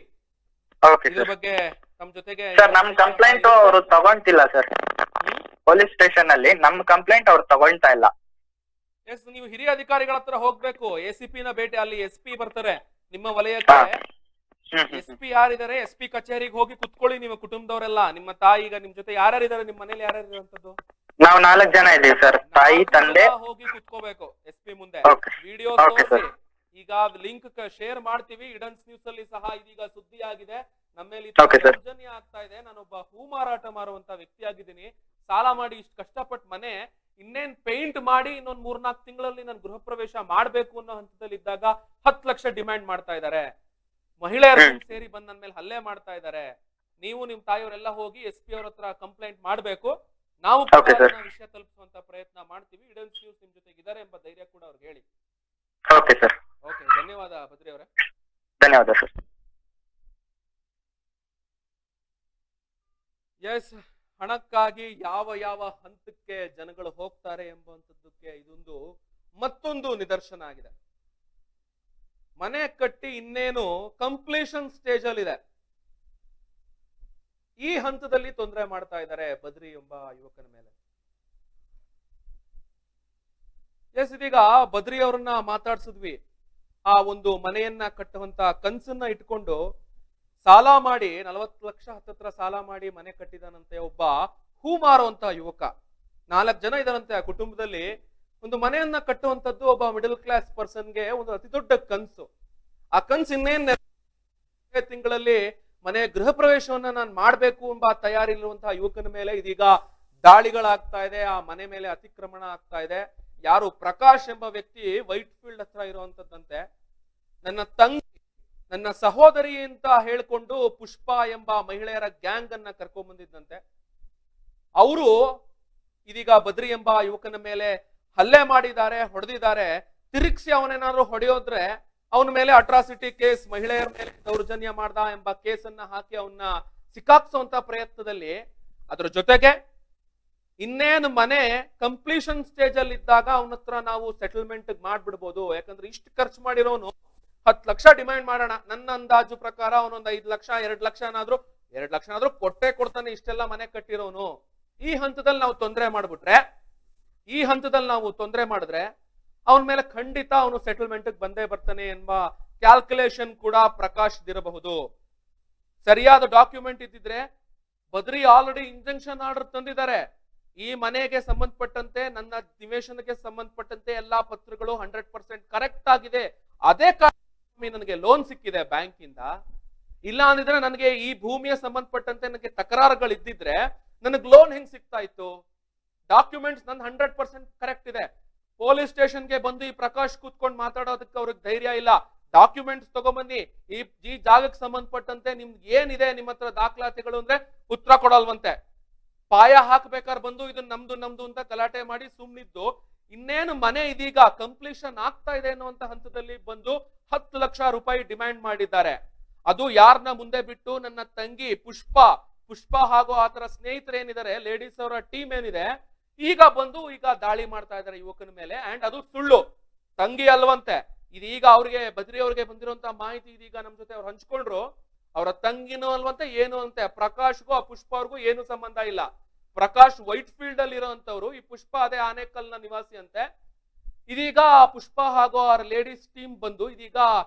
ಇದ್ರ ಬಗ್ಗೆ ನಮ್ ಜೊತೆಗೆ ನಮ್ ಕಂಪ್ಲೇಂಟ್ ಅವರು ತಗೊಂತಿಲ್ಲ ಸರ್, ಪೊಲೀಸ್ ಸ್ಟೇಷನ್ ಅಲ್ಲಿ ನಮ್ ಕಂಪ್ಲೇಂಟ್ ಅವ್ರು ತಗೊಳ್ತಾ ಇಲ್ಲ. ಎಸ್, ನೀವು ಹಿರಿಯ ಅಧಿಕಾರಿಗಳ ಹತ್ರ ಹೋಗ್ಬೇಕು. ACP ನ ಭೇಟಿ, ಅಲ್ಲಿ SP ಬರ್ತಾರೆ ನಿಮ್ಮ ವಲಯಕ್ಕೆ. SP ಯಾರಿದ್ದಾರೆ, SP ಕಚೇರಿಗೆ ಹೋಗಿ ಕುತ್ಕೊಳ್ಳಿ. ನಿಮ್ಮ ಕುಟುಂಬದವರೆಲ್ಲ, ನಿಮ್ಮ ತಾಯಿ, ಈಗ ನಿಮ್ ಜೊತೆ ಯಾರ್ಯಾರಿದ್ದಾರೆ, ನಿಮ್ಮ ಮನೇಲಿ ಯಾರ್ಯಾರಿರುವಂತದ್ದು? ನಾವು 4 ಜನ ಇದ್ದೀವಿ ಸರ್, ತಾಯಿ ತಂದೆ. ಹೋಗಿ ಕುತ್ಕೋಬೇಕು SP ಮುಂದೆ. ವಿಡಿಯೋ ತೋರಿಸಿ, ಈಗ ಲಿಂಕ್ ಶೇರ್ ಮಾಡ್ತೀವಿ. ಇಡನ್ಸ್ ನ್ಯೂಸ್ ಅಲ್ಲಿ ಸಹ ಇದೀಗ ಸುದ್ದಿ ಆಗಿದೆ. ನಮ್ಮ ಮೇಲೆ ದೌರ್ಜನ್ಯ ಆಗ್ತಾ ಇದೆ. ನಾನೊಬ್ಬ ಹೂ ಮಾರಾಟ ಮಾರುವಂತ ವ್ಯಕ್ತಿ ಆಗಿದ್ದೀನಿ. ಸಾಲ ಮಾಡಿ ಇಷ್ಟು ಕಷ್ಟಪಟ್ಟು ಮನೆ ಇನ್ನೇನ್ ಪೇಂಟ್ ಮಾಡಿ ಇನ್ನೊಂದ್ 3-4 ತಿಂಗಳಲ್ಲಿ ನಾನು ಗೃಹ ಪ್ರವೇಶ ಮಾಡ್ಬೇಕು ಅನ್ನೋ ಹಂತದಲ್ಲಿ ಇದ್ದಾಗ 10 ಲಕ್ಷ ಡಿಮ್ಯಾಂಡ್ ಮಾಡ್ತಾ ಇದ್ದಾರೆ. ಮಹಿಳೆಯರು ಸೇರಿ ಬಂದ್ ನನ್ನ ಮೇಲೆ ಹಲ್ಲೆ ಮಾಡ್ತಾ ಇದ್ದಾರೆ. ನೀವು ನಿಮ್ ತಾಯಿಯವರೆಲ್ಲ ಹೋಗಿ SP ಅವ್ರ ಹತ್ರ ಕಂಪ್ಲೇಂಟ್ ಮಾಡ್ಬೇಕು. ನಾವು ವಿಷಯ ತಲುಪಿಸುವಂತ ಪ್ರಯತ್ನ ಮಾಡ್ತೀವಿ. ಇಡನ್ಸ್ ನ್ಯೂಸ್ ನಿಮ್ ಜೊತೆಗೆ ಇದ್ದಾರೆ ಎಂಬ ಧೈರ್ಯ ಕೂಡ ಅವ್ರಿಗೆ ಹೇಳಿ. Okay sir. ಓಕೆ, ಧನ್ಯವಾದ ಬದ್ರಿ ಅವರೇ. ಧನ್ಯವಾದ ಸರ್. ಎಸ್, ಹಣಕ್ಕಾಗಿ ಯಾವ ಹಂತಕ್ಕೆ ಜನಗಳು ಹೋಗ್ತಾರೆ ಎಂಬಂತದ್ದಕ್ಕೆ ಇದೊಂದು ಮತ್ತೊಂದು ನಿದರ್ಶನ ಆಗಿದೆ. ಮನೆ ಕಟ್ಟಿ ಇನ್ನೇನು ಕಂಪ್ಲೀಷನ್ ಸ್ಟೇಜ್ ಅಲ್ಲಿ ಇದೆ, ಈ ಹಂತದಲ್ಲಿ ತೊಂದರೆ ಮಾಡ್ತಾ ಇದ್ದಾರೆ ಬದ್ರಿ ಎಂಬ ಯುವಕನ ಮೇಲೆ. ಎಸ್, ಇದೀಗ ಬದ್ರಿ ಅವರನ್ನ ಮಾತಾಡ್ಸಿದ್ವಿ. ಆ ಒಂದು ಮನೆಯನ್ನ ಕಟ್ಟುವಂತ ಕನ್ಸನ್ನ ಇಟ್ಕೊಂಡು ಸಾಲ ಮಾಡಿ 40 ಲಕ್ಷ ಹತ್ತತ್ರ ಸಾಲ ಮಾಡಿ ಮನೆ ಕಟ್ಟಿದಾನಂತೆ ಒಬ್ಬ ಹೂ ಮಾರುವಂತ ಯುವಕ. 4 ಜನ ಇದಾರಂತೆ ಆ ಕುಟುಂಬದಲ್ಲಿ. ಒಂದು ಮನೆಯನ್ನ ಕಟ್ಟುವಂತದ್ದು ಒಬ್ಬ ಮಿಡಲ್ ಕ್ಲಾಸ್ ಪರ್ಸನ್ಗೆ ಒಂದು ಅತಿ ದೊಡ್ಡ ಕನ್ಸು. ಆ ಕನ್ಸು ಇನ್ನೇನ್ ತಿಂಗಳಲ್ಲಿ ಮನೆ ಗೃಹ ಪ್ರವೇಶವನ್ನ ನಾನು ಮಾಡ್ಬೇಕು ಎಂಬ ತಯಾರಿರುವಂತಹ ಯುವಕನ ಮೇಲೆ ಇದೀಗ ದಾಳಿಗಳಾಗ್ತಾ ಇದೆ, ಆ ಮನೆ ಮೇಲೆ ಅತಿಕ್ರಮಣ ಆಗ್ತಾ ಇದೆ. ಯಾರು ಪ್ರಕಾಶ್ ಎಂಬ ವ್ಯಕ್ತಿ ವೈಟ್ ಫೀಲ್ಡ್ ಹತ್ರ ಇರುವಂತದ್ದಂತೆ ನನ್ನ ತಂಗಿ ನನ್ನ ಸಹೋದರಿ ಅಂತ ಹೇಳ್ಕೊಂಡು ಪುಷ್ಪ ಎಂಬ ಮಹಿಳೆಯರ ಗ್ಯಾಂಗ್ ಅನ್ನ ಕರ್ಕೊಂಡ್ ಬಂದಿದ್ದಂತೆ. ಅವರು ಇದೀಗ ಬದ್ರಿ ಎಂಬ ಯುವಕನ ಮೇಲೆ ಹಲ್ಲೆ ಮಾಡಿದ್ದಾರೆ, ಹೊಡೆದಿದ್ದಾರೆ. ತಿರುಗಿಸಿ ಅವನೇನಾದ್ರು ಹೊಡೆಯೋದ್ರೆ ಅವನ ಮೇಲೆ ಅಟ್ರಾಸಿಟಿ ಕೇಸ್, ಮಹಿಳೆಯರ ಮೇಲೆ ದೌರ್ಜನ್ಯ ಮಾಡ್ದ ಎಂಬ ಕೇಸನ್ನ ಹಾಕಿ ಅವನ್ನ ಸಿಕ್ಕಾಕ್ಸುವಂತ ಪ್ರಯತ್ನದಲ್ಲಿ, ಅದ್ರ ಜೊತೆಗೆ ಇನ್ನೇನು ಮನೆ ಕಂಪ್ಲೀಷನ್ ಸ್ಟೇಜ್ ಅಲ್ಲಿ ಇದ್ದಾಗ ಅವನ ಹತ್ರ ನಾವು ಸೆಟಲ್ಮೆಂಟ್ ಮಾಡ್ಬಿಡ್ಬೋದು. ಯಾಕಂದ್ರೆ ಇಷ್ಟು ಖರ್ಚು ಮಾಡಿರೋನು 10 ಲಕ್ಷ ಡಿಮ್ಯಾಂಡ್ ಮಾಡೋಣ, ನನ್ನ ಅಂದಾಜು ಪ್ರಕಾರ ಅವನೊಂದು 5 ಲಕ್ಷ 2 ಲಕ್ಷ ಏನಾದ್ರೂ ಕೊಟ್ಟೆ ಕೊಡ್ತಾನೆ. ಇಷ್ಟೆಲ್ಲ ಮನೆ ಕಟ್ಟಿರೋನು ಈ ಹಂತದಲ್ಲಿ ನಾವು ತೊಂದರೆ ಮಾಡಿದ್ರೆ ಅವನ ಮೇಲೆ ಖಂಡಿತ ಅವನು ಸೆಟಲ್ಮೆಂಟ್ ಬಂದೇ ಬರ್ತಾನೆ ಎಂಬ ಕ್ಯಾಲ್ಕುಲೇಷನ್ ಕೂಡ ಪ್ರಕಾಶ್ ಇರಬಹುದು. ಸರಿಯಾದ ಡಾಕ್ಯುಮೆಂಟ್ ಇದ್ದಿದ್ರೆ ಬದ್ರಿ ಆಲ್ರೆಡಿ ಇಂಜಂಕ್ಷನ್ ಆರ್ಡರ್ ತಂದಿದ್ದಾರೆ. ಈ ಮನೆಗೆ ಸಂಬಂಧಪಟ್ಟಂತೆ, ನನ್ನ ನಿವೇಶನಕ್ಕೆ ಸಂಬಂಧಪಟ್ಟಂತೆ ಎಲ್ಲಾ ಪತ್ರಗಳು 100% ಕರೆಕ್ಟ್ ಆಗಿದೆ. ಅದೇ ಕಾರಣ ನನಗೆ ಲೋನ್ ಸಿಕ್ಕಿದೆ ಬ್ಯಾಂಕ್ ಇಂದ. ಇಲ್ಲ ಅಂದಿದ್ರೆ ನನಗೆ ಈ ಭೂಮಿಯ ಸಂಬಂಧಪಟ್ಟಂತೆ ನನಗೆ ತಕರಾರುಗಳು ಇದ್ದಿದ್ರೆ ನನಗೆ ಲೋನ್ ಹೆಂಗ್ ಸಿಗ್ತಾ ಇತ್ತು? ಡಾಕ್ಯುಮೆಂಟ್ಸ್ ನನ್ 100% ಕರೆಕ್ಟ್ ಇದೆ. ಪೊಲೀಸ್ ಸ್ಟೇಷನ್ಗೆ ಬಂದು ಈ ಪ್ರಕಾಶ್ ಕೂತ್ಕೊಂಡು ಮಾತಾಡೋದಕ್ಕೆ ಅವ್ರಿಗೆ ಧೈರ್ಯ ಇಲ್ಲ. ಡಾಕ್ಯುಮೆಂಟ್ಸ್ ತಗೊಂಬನ್ನಿ, ಈ ಜಾಗಕ್ಕೆ ಸಂಬಂಧಪಟ್ಟಂತೆ ನಿಮ್ಗೆ ಏನಿದೆ ನಿಮ್ಮ ಹತ್ರ ದಾಖಲಾತಿಗಳು ಅಂದ್ರೆ ಉತ್ತರ ಕೊಡಲ್ವಂತೆ. ಪಾಯ ಹಾಕ್ಬೇಕಾದ್ರೆ ಬಂದು ಇದನ್ನ ನಮ್ದು ಅಂತ ಗಲಾಟೆ ಮಾಡಿ ಸುಮ್ನಿದ್ದು, ಇನ್ನೇನು ಮನೆ ಇದೀಗ ಕಂಪ್ಲೀಷನ್ ಆಗ್ತಾ ಇದೆ ಅನ್ನುವಂತ ಹಂತದಲ್ಲಿ ಬಂದು 10 ಲಕ್ಷ ರೂಪಾಯಿ ಡಿಮ್ಯಾಂಡ್ ಮಾಡಿದ್ದಾರೆ. ಅದು ಯಾರನ್ನ ಮುಂದೆ ಬಿಟ್ಟು ನನ್ನ ತಂಗಿ ಪುಷ್ಪ ಹಾಗೂ ಆತರ ಸ್ನೇಹಿತರೇನಿದ್ದಾರೆ, ಲೇಡೀಸ್ ಅವರ ಟೀಮ್ ಏನಿದೆ, ಈಗ ದಾಳಿ ಮಾಡ್ತಾ ಇದ್ದಾರೆ ಯುವಕನ ಮೇಲೆ. ಅಂಡ್ ಅದು ಸುಳ್ಳು, ತಂಗಿ ಅಲ್ವಂತೆ. ಇದೀಗ ಬದ್ರಿ ಅವ್ರಿಗೆ ಬಂದಿರುವಂತಹ ಮಾಹಿತಿ ಇದೀಗ ನಮ್ ಜೊತೆ ಅವ್ರು ಹಂಚ್ಕೊಂಡ್ರು. ಅವರ ತಂಗಿನೂ ಅಲ್ವಂತೆ, ಏನು ಅಂತೆ. ಪ್ರಕಾಶ್ಗೂ ಆ ಪುಷ್ಪ ಅವ್ರಿಗೂ ಏನು ಸಂಬಂಧ ಇಲ್ಲ. ಪ್ರಕಾಶ್ ವೈಟ್ ಫೀಲ್ಡ್ ಅಲ್ಲಿ ಇರೋಂಥವ್ರು, ಈ ಪುಷ್ಪ ಅದೇ ಆನೇಕಲ್ನ ನಿವಾಸಿ ಅಂತೆ. ಇದೀಗ ಆ ಪುಷ್ಪ ಹಾಗೂ ಆ ಲೇಡೀಸ್ ಟೀಮ್ ಬಂದು ಇದೀಗ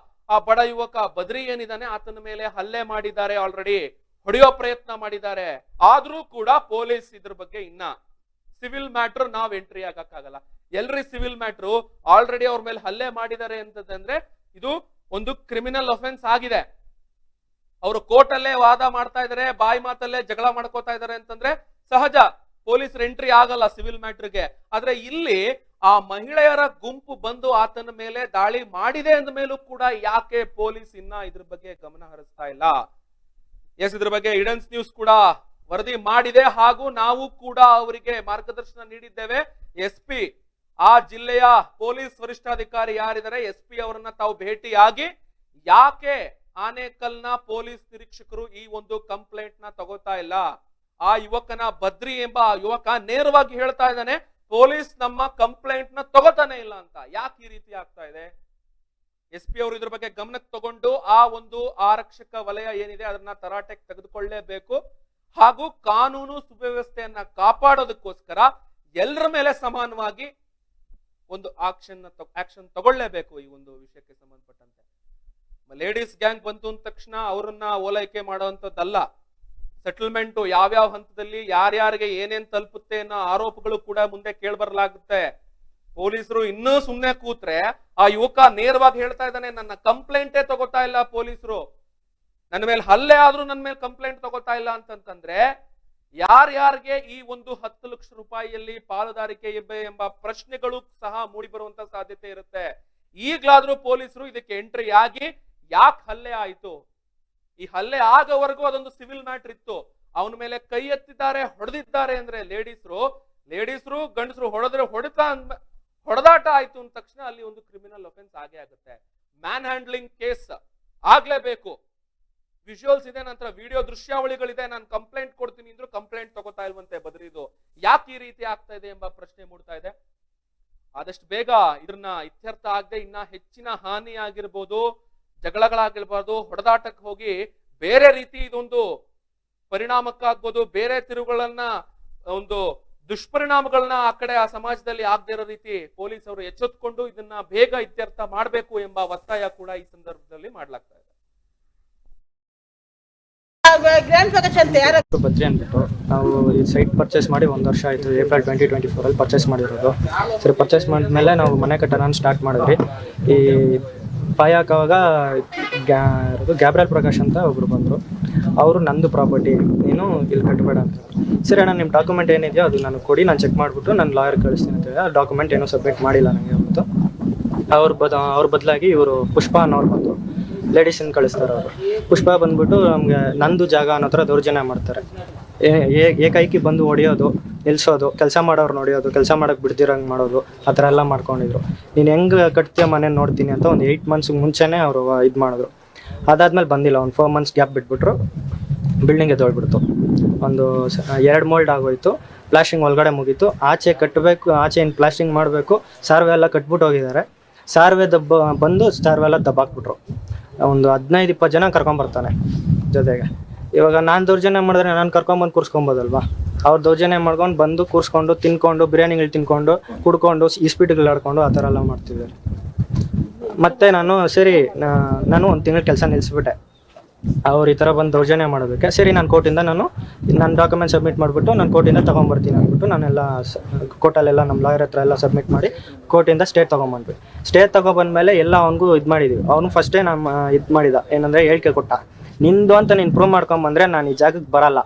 ಆ ಬಡ ಯುವಕ ಬದ್ರಿ ಏನಿದಾನೆ ಆತನ ಮೇಲೆ ಹಲ್ಲೆ ಮಾಡಿದ್ದಾರೆ, ಆಲ್ರೆಡಿ ಹೊಡೆಯೋ ಪ್ರಯತ್ನ ಮಾಡಿದ್ದಾರೆ. ಆದ್ರೂ ಕೂಡ ಪೊಲೀಸ್ ಇದ್ರ ಬಗ್ಗೆ ಇನ್ನ ಸಿವಿಲ್ ಮ್ಯಾಟ್ರ್ ನಾವ್ ಎಂಟ್ರಿ ಆಗಕ್ಕಾಗಲ್ಲ. ಎಲ್ರಿ ಸಿವಿಲ್ ಮ್ಯಾಟ್ರು ಆಲ್ರೆಡಿ ಅವ್ರ ಮೇಲೆ ಹಲ್ಲೆ ಮಾಡಿದ್ದಾರೆ ಅಂತಂದ್ರೆ ಇದು ಒಂದು ಕ್ರಿಮಿನಲ್ ಅಫೆನ್ಸ್ ಆಗಿದೆ. ಅವರು ಕೋರ್ಟ್ ಅಲ್ಲೇ ವಾದ ಮಾಡ್ತಾ ಇದಾರೆ, ಬಾಯಿ ಮಾತಲ್ಲೇ ಜಗಳ ಮಾಡ್ಕೋತಾ ಇದಾರೆ ಅಂತಂದ್ರೆ ಸಹಜ, ಪೊಲೀಸರ ಎಂಟ್ರಿ ಆಗಲ್ಲ ಸಿವಿಲ್ ಮ್ಯಾಟ್ರಿಗೆ. ಆದ್ರೆ ಇಲ್ಲಿ ಆ ಮಹಿಳೆಯರ ಗುಂಪು ಬಂದು ಆತನ ಮೇಲೆ ದಾಳಿ ಮಾಡಿದೆ ಅಂದ ಮೇಲೂ ಕೂಡ ಯಾಕೆ ಪೊಲೀಸ್ ಇನ್ನ ಇದ್ರ ಬಗ್ಗೆ ಗಮನ ಹರಿಸ್ತಾ ಇಲ್ಲ? ಎಸ್, ಇದ್ರ ಬಗ್ಗೆ ಇಡನ್ಸ್ ನ್ಯೂಸ್ ಕೂಡ ವರದಿ ಮಾಡಿದೆ, ಹಾಗೂ ನಾವು ಕೂಡ ಅವರಿಗೆ ಮಾರ್ಗದರ್ಶನ ನೀಡಿದ್ದೇವೆ. SP, ಆ ಜಿಲ್ಲೆಯ ಪೊಲೀಸ್ ವರಿಷ್ಠಾಧಿಕಾರಿ ಯಾರಿದ್ದಾರೆ SP ಅವರನ್ನ ತಾವು ಭೇಟಿಯಾಗಿ ಯಾಕೆ ಆನೇಕಲ್ನ ಪೊಲೀಸ್ ನಿರೀಕ್ಷಕರು ಈ ಒಂದು ಕಂಪ್ಲೇಂಟ್ ನ ತಗೋತಾ ಇಲ್ಲ? ಆ ಯುವಕನ ಬದ್ರಿ ಎಂಬ ಯುವಕ ನೇರವಾಗಿ ಹೇಳ್ತಾ ಇದ್ದಾನೆ, ಪೊಲೀಸ್ ನಮ್ಮ ಕಂಪ್ಲೇಂಟ್ ನ ತಗೋತಾನೆ ಇಲ್ಲ ಅಂತ. ಯಾಕೆ ಈ ರೀತಿ ಆಗ್ತಾ ಇದೆ? SP ಅವರು ಇದ್ರ ಬಗ್ಗೆ ಗಮನಕ್ಕೆ ತಗೊಂಡು ಆ ಒಂದು ಆರಕ್ಷಕ ವಲಯ ಏನಿದೆ ಅದನ್ನ ತರಾಟೆಗೆ ತೆಗೆದುಕೊಳ್ಳಲೇಬೇಕು, ಹಾಗೂ ಕಾನೂನು ಸುವ್ಯವಸ್ಥೆಯನ್ನ ಕಾಪಾಡೋದಕ್ಕೋಸ್ಕರ ಎಲ್ಲರ ಮೇಲೆ ಸಮಾನವಾಗಿ ಒಂದು ಆಕ್ಷನ್ ತಗೊಳ್ಳೇಬೇಕು ಈ ಒಂದು ವಿಷಯಕ್ಕೆ ಸಂಬಂಧಪಟ್ಟಂತೆ. ಲೇಡೀಸ್ ಗ್ಯಾಂಗ್ ಬಂತು ಅಂದ ತಕ್ಷಣ ಅವರನ್ನ ಓಲೈಕೆ ಮಾಡುವಂತದ್ದಲ್ಲ. ಸೆಟಲ್ಮೆಂಟ್ ಯಾವ್ಯಾವ ಹಂತದಲ್ಲಿ ಯಾರ್ಯಾರಿಗೆ ಏನೇನ್ ತಲುಪುತ್ತೆ ಅನ್ನೋ ಆರೋಪಗಳು ಕೂಡ ಮುಂದೆ ಕೇಳ್ಬರ್ಲಾಗುತ್ತೆ. ಪೊಲೀಸರು ಇನ್ನೂ ಸುಮ್ನೆ ಕೂತ್ರೆ ಆ ಯುವಕ ನೇರವಾಗಿ ಹೇಳ್ತಾ ಇದ್ದಾನೆ, ನನ್ನ ಕಂಪ್ಲೇಂಟೇ ತಗೋತಾ ಇಲ್ಲ ಪೊಲೀಸರು, ನನ್ನ ಮೇಲೆ ಹಲ್ಲೆ ಆದ್ರೂ ನನ್ನ ಮೇಲೆ ಕಂಪ್ಲೇಂಟ್ ತಗೋತಾ ಇಲ್ಲ ಅಂತಂತಂದ್ರೆ ಯಾರ್ಯಾರಿಗೆ ಈ ಒಂದು 10 ಲಕ್ಷ ರೂಪಾಯಿಯಲ್ಲಿ ಪಾಲುದಾರಿಕೆ ಇವೆ ಎಂಬ ಪ್ರಶ್ನೆಗಳು ಸಹ ಮೂಡಿ ಬರುವಂತ ಸಾಧ್ಯತೆ ಇರುತ್ತೆ. ಈಗ್ಲಾದ್ರೂ ಪೊಲೀಸರು ಇದಕ್ಕೆ ಎಂಟ್ರಿ ಆಗಿ ಯಾಕೆ ಹಲ್ಲೆ ಆಯ್ತು, ಈ ಹಲ್ಲೆ ಆಗೋವರೆಗೂ ಅದೊಂದು ಸಿವಿಲ್ ಮ್ಯಾಟರ್ ಇತ್ತು, ಅವನ ಮೇಲೆ ಕೈ ಎತ್ತಿದ್ದಾರೆ, ಹೊಡೆದಿದ್ದಾರೆ ಅಂದ್ರೆ ಲೇಡೀಸರು ಗಂಡಸರು ಹೊಡೆದಾಟ ಆಯ್ತು ಅಂದ ತಕ್ಷಣ ಅಲ್ಲಿ ಒಂದು ಕ್ರಿಮಿನಲ್ ಅಫೆನ್ಸ್ ಆಗೇ ಆಗುತ್ತೆ. ಮ್ಯಾನ್ ಹ್ಯಾಂಡ್ಲಿಂಗ್ ಕೇಸ್ ಆಗ್ಲೇಬೇಕು. ವಿಜುವಲ್ಸ್ ಇದೆ, ನಂತರ ವಿಡಿಯೋ ದೃಶ್ಯಾವಳಿಗಳಿದೆ. ನಾನು ಕಂಪ್ಲೇಂಟ್ ಕೊಡ್ತೀನಿ ಅಂದ್ರೂ ಕಂಪ್ಲೇಂಟ್ ತಗೋತಾ ಇಲ್ವಂತೆ ಬದ್ರಿದು. ಯಾಕೆ ಈ ರೀತಿ ಆಗ್ತಾ ಇದೆ ಎಂಬ ಪ್ರಶ್ನೆ ಮೂಡ್ತಾ ಇದೆ. ಆದಷ್ಟು ಬೇಗ ಇದನ್ನ ಇತ್ಯರ್ಥ ಆಗದೆ ಇನ್ನ ಹೆಚ್ಚಿನ ಹಾನಿ ಆಗಿರ್ಬೋದು, ಜಗಳಗಳಾಗಿರ್ಬಾರ್ದು, ಹೊಡೆದಾಟಕ್ಕೆ ಹೋಗಿ ಬೇರೆ ರೀತಿ ಇದೊಂದು ಪರಿಣಾಮಕ್ಕಾಗ್ಬೋದು, ಬೇರೆ ತಿರುವುಗಳನ್ನ ಒಂದು ದುಷ್ಪರಿಣಾಮಗಳನ್ನ ಆ ಕಡೆ ಆ ಸಮಾಜದಲ್ಲಿ ಆಗದೇ ಇರೋ ರೀತಿ ಪೊಲೀಸ್ ಅವರು ಎಚ್ಚೆತ್ತುಕೊಂಡು ಇದನ್ನ ಬೇಗ ಇತ್ಯರ್ಥ ಮಾಡಬೇಕು ಎಂಬ ಒತ್ತಾಯ ಕೂಡ ಈ ಸಂದರ್ಭದಲ್ಲಿ ಮಾಡ್ಲಾಗ್ತಾ ಇದೆ. ಬದ್ರಿ ಅಂದ್ಬಿಟ್ಟು ನಾವು ಈ ಸೈಟ್ ಪರ್ಚೇಸ್ ಮಾಡಿ 1 ವರ್ಷ ಆಯಿತು. ಏಪ್ರಿಲ್ 2024 ಅಲ್ಲಿ ಪರ್ಚೇಸ್ ಮಾಡಿರೋದು. ಸರಿ, ಪರ್ಚೇಸ್ ಮಾಡಿದ್ಮೇಲೆ ನಾವು ಮನೆ ಕಟ್ಟೋಣ ಸ್ಟಾರ್ಟ್ ಮಾಡಿದ್ವಿ. ಈ ಪಾಯ ಹಾಕೋವಾಗ ಗ್ಯಾಬ್ರಿಯಲ್ ಪ್ರಕಾಶ್ ಅಂತ ಒಬ್ರು ಬಂದರು. ಅವರು ನಂದು ಪ್ರಾಪರ್ಟಿ, ನೀನು ಇಲ್ಲಿ ಕಟ್ಟಬೇಡ ಅಂತ. ಸರಿ ಅಣ್ಣ, ನಿಮ್ಮ ಡಾಕ್ಯುಮೆಂಟ್ ಏನಿದೆಯೋ ಅದು ನಾನು ಕೊಡಿ, ನಾನು ಚೆಕ್ ಮಾಡಿಬಿಟ್ಟು ನಾನು ಲಾಯರ್ ಕಳಿಸ್ತೀನಿ ಅಂತ ಹೇಳಿ. ಆ ಡಾಕ್ಯುಮೆಂಟ್ ಏನೂ ಸಬ್ಮಿಟ್ ಮಾಡಿಲ್ಲ ನನಗೆ ಅವತ್ತು. ಅವ್ರ ಬದಲಾಗಿ ಇವರು ಪುಷ್ಪ ಅನ್ನೋರು ಬಂದರು, ಲೇಡೀಸನ್ನು ಕಳಿಸ್ತಾರೆ ಅವರು. ಪುಷ್ಪ ಬಂದ್ಬಿಟ್ಟು ನಮಗೆ ನಂದು ಜಾಗ ಅನ್ನೋ ಥರ ದೌರ್ಜನ್ಯ ಮಾಡ್ತಾರೆ. ಏಕೈಕಿ ಬಂದು ಹೊಡೆಯೋದು, ನಿಲ್ಲಿಸೋದು, ಕೆಲಸ ಮಾಡೋರು ನೋಡಿಯೋದು, ಕೆಲಸ ಮಾಡೋಕ್ಕೆ ಬಿಡ್ದಿರಂಗೆ ಮಾಡೋದು, ಆ ಥರ ಎಲ್ಲ ಮಾಡ್ಕೊಂಡಿದ್ರು. ನೀನು ಹೆಂಗೆ ಕಟ್ತೀಯ ಮನೆ ನೋಡ್ತೀನಿ ಅಂತ ಒಂದು 8 ಮಂತ್ಸ್ ಮುಂಚೆನೇ ಅವರು ಇದು ಮಾಡಿದ್ರು. ಅದಾದ್ಮೇಲೆ ಬಂದಿಲ್ಲ, ಒಂದು 4 ಮಂತ್ಸ್ ಗ್ಯಾಪ್ ಬಿಟ್ಬಿಟ್ರು. ಬಿಲ್ಡಿಂಗ್ ಎದ್ದೋಳ್ಬಿಡ್ತು. ಒಂದು 2 ಮೋಲ್ಡ್ ಆಗೋಯ್ತು. ಪ್ಲಾಸ್ಟಿಂಗ್ ಒಳಗಡೆ ಮುಗೀತು. ಆಚೆ ಕಟ್ಟಬೇಕು, ಆಚೆ ಏನು ಪ್ಲಾಸ್ಟಿಂಗ್ ಮಾಡಬೇಕು, ಸಾರ್ವೆ ಎಲ್ಲ ಕಟ್ಬಿಟ್ಟು ಹೋಗಿದ್ದಾರೆ. ಸಾರ್ವೆ ಬಂದು ಸಾರ್ವೆ ಎಲ್ಲ ದಬ್ಬಾಕ್ಬಿಟ್ರು. ಒಂದು 15-20 ಜನ ಕರ್ಕೊಂಬರ್ತಾನೆ ಜೊತೆಗೆ. ಇವಾಗ ನಾನು ದೌರ್ಜನ್ಯ ಮಾಡಿದ್ರೆ ನಾನು ಕರ್ಕೊಂಬಂದು ಕೂರಿಸ್ಕೊಬೋದಲ್ವಾ? ಅವ್ರು ದೌರ್ಜನ್ಯ ಮಾಡ್ಕೊಂಡು ಬಂದು ಕೂರಿಸ್ಕೊಂಡು ತಿನ್ಕೊಂಡು ಬಿರಿಯಾನಿಗಳು ತಿನ್ಕೊಂಡು ಕುಡ್ಕೊಂಡು ಇಸ್ಪೀಟ್ಗಳು ಆಡ್ಕೊಂಡು ಆ ಥರ ಎಲ್ಲ ಮಾಡ್ತಿದ್ದಾರೆ. ಮತ್ತು ನಾನು ಒಂದು ತಿಂಗಳು ಕೆಲಸ ನಿಲ್ಲಿಸ್ಬಿಟ್ಟೆ. ಅವ್ರು ಈ ಥರ ಬಂದು ದೌರ್ಜನ್ಯ ಮಾಡೋದಕ್ಕೆ. ಸರಿ, ನಾನು ಕೋರ್ಟಿಂದ ನನ್ನ ಡಾಕ್ಯುಮೆಂಟ್ ಸಬ್ಮಿಟ್ ಮಾಡಿಬಿಟ್ಟು ನಾನು ಕೋರ್ಟಿಂದ ತೊಗೊಂಬರ್ತೀನಿ ಅಂದ್ಬಿಟ್ಟು ನಾನೆಲ್ಲ ಕೋರ್ಟಲ್ಲೆಲ್ಲ ನಮ್ಮ ಲಾಯರ್ ಹತ್ರ ಎಲ್ಲ ಸಬ್ಮಿಟ್ ಮಾಡಿ ಕೋರ್ಟಿಂದ ಸ್ಟೇ ತೊಗೊಂಬಂದ್ವಿ. ಸ್ಟೇ ತೊಗೊಬಂದ್ಮೇಲೆ ಎಲ್ಲ ಅವ್ನಿಗೂ ಇದು ಮಾಡಿದ್ವಿ. ಅವನು ಫಸ್ಟೇ ನಮ್ಮ ಇದು ಮಾಡಿದ, ಏನಂದರೆ ಹೇಳಿಕೆ ಕೊಟ್ಟ, ನಿಂದು ಅಂತ ನೀನು ಪ್ರೂವ್ ಮಾಡ್ಕೊಂಬಂದರೆ ನಾನು ಈ ಜಾಗಕ್ಕೆ ಬರಲ್ಲ,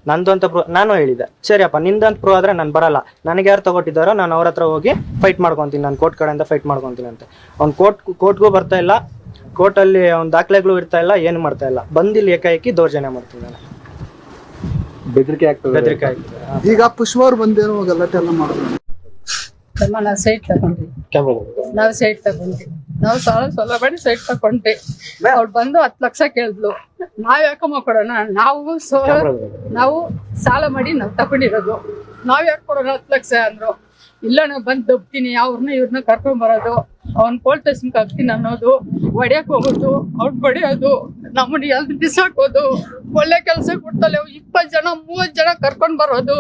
ನಂದು ಅಂತ ನಾನು ಹೇಳಿದೆ. ಸರಿಯಪ್ಪ, ನಿಂದು ಅಂತ ಪ್ರೂವ್ ಆದರೆ ನಾನು ಬರಲ್ಲ, ನನಗೆ ಯಾರು ತೊಗೊಟ್ಟಿದ್ದಾರೋ ನಾನು ಅವ್ರ ಹತ್ರ ಹೋಗಿ ಫೈಟ್ ಮಾಡ್ಕೊತೀನಿ, ನಾನು ಕೋರ್ಟ್ ಕಡೆಯಿಂದ ಫೈಟ್ ಮಾಡ್ಕೊತೀನಿ ಅಂತ. ಅವ್ನು ಕೋರ್ಟ್ಗೂ ಬರ್ತಾ ಇಲ್ಲ, ಕೋರ್ಟಲ್ಲಿ ಅವ್ನ ದಾಖಲೆಗಳು ಇರ್ತಾ ಇಲ್ಲ, ಏನು ಮಾಡ್ತಾ ಇಲ್ಲ. ಬಂದಿಲ್ಲಿ ಏಕಾಏಕಿ ದೌರ್ಜನ್ಯ ಮಾಡ್ತಿದ್ದಾನೆ, ಬೆದರಿಕೆ ಆಗ್ತದೆ. ಈಗ ಪುಷ್ಪ ಅವ್ರು ಬಂದೇನೋ ಗಲಾಟೆ ಎಲ್ಲ ಮಾಡಿದ್ರು. ನಾವು ಸೈಟ್ ತಗೊಂಡ್ವಿ. ನಾವು ಸಾಲ ಮಾಡಿ ಸೈಟ್ ತಗೊಂಡ್ವಿ. ಅವ್ಳು ಬಂದು 10 ಲಕ್ಷ ಕೇಳಿದ್ಲು. ನಾವ್ ಯಾಕಮ್ಮ ಕೊಡೋಣ, ನಾವು ಸಾಲ ಮಾಡಿ ನಾವು ತಗೊಂಡಿರೋದು, ನಾವ್ ಯಾಕೆ ಕೊಡೋಣ 10 ಲಕ್ಷ ಅಂದ್ರು. ಇಲ್ಲ, ನಾವು ಬಂದು ದಬ್ತೀನಿ, ಇವ್ರನ್ನ ಕರ್ಕೊಂಡ್ ಬರೋದು, ಅವ್ನ ಪೋಲ್ ಸ್ಟೇಷನ್ಗೆ ಹಾಕ್ತೀನಿ ಅನ್ನೋದು, ಹೊಡ್ಯಕ್ ಹೋಗೋದು, ಅವ್ರು ಬಡಿಯೋದು, ನಮ್ಮನ್ನ ಎಲ್ದು ಬಿಸಾಕೋದು, ಒಳ್ಳೆ ಕೆಲಸ ಕೊಡ್ತಲ್ಲ 20 ಜನ 30 ಜನ ಕರ್ಕೊಂಡ್ ಬರೋದು,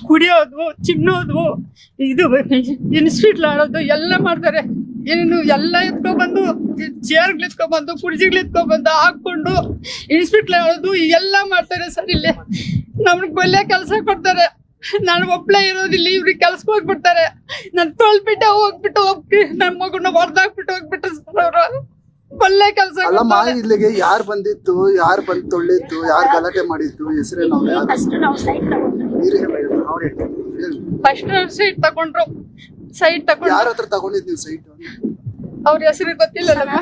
ಕುಡಿಯೋದು, ಚಿನ್ನೋದು, ಇದು ಇನ್ಸ್ಟಿಟ್ಯೂಟ್ ಆಡೋದು ಎಲ್ಲ ಮಾಡ್ತಾರೆ. ಏನು ಎಲ್ಲ ಎತ್ಕೊಬಂದು ಚೇರ್ಗಳು ಎತ್ಕೊಬಂದು ಕುರ್ಚಿಗಳು ಎತ್ಕೊಬಂದು ಹಾಕೊಂಡು ಇನ್ಸ್ಟಿಟ್ಯೂಟ್ ಆಡೋದು ಎಲ್ಲ ಮಾಡ್ತಾರೆ ಸರ್. ಇಲ್ಲಿ ನಮ್ಗೆ ಒಳ್ಳೆ ಕೆಲಸ ಕೊಡ್ತಾರೆ. ನಾನು ಒಬ್ಳೆ ಇರೋದಿಲ್ಲ, ಇವ್ರಿಗೆ ಕೆಲ್ಸಕ್ಕೆ ಹೋಗ್ಬಿಡ್ತಾರೆ. ನಾನು ತೊಳ್ಬಿಟ್ಟೆ ಹೋಗ್ಬಿಟ್ಟು ನನ್ನ ಮಗುನ ಹೊಡೆದಾಕ್ಬಿಟ್ಟು ಹೋಗ್ಬಿಟ್ಟು ಸರ್ ಅವರು. ಒಳ್ಳೆ ಕೆಲಸ. ಇಲ್ಲಿಗೆ ಯಾರು ಬಂದಿತ್ತು, ಯಾರು ಬಂದು ತೊಳ್ಳಿತ್ತು, ಯಾರು ಗಲಾಟೆ ಮಾಡಿತ್ತು, ಹೆಸರೇನು? ಫಸ್ಟ್ ಸೈಟ್ ತಗೊಂಡ್ರು. ಸೈಟ್ ತಗೊಂಡು ಯಾರ ಹತ್ರ ತಗೊಂಡಿದ್ ನೀವು ಸೈಟ್? ಅವ್ರ ಹೆಸರು ಗೊತ್ತಿಲ್ಲಲ್ಲಮ್ಮ,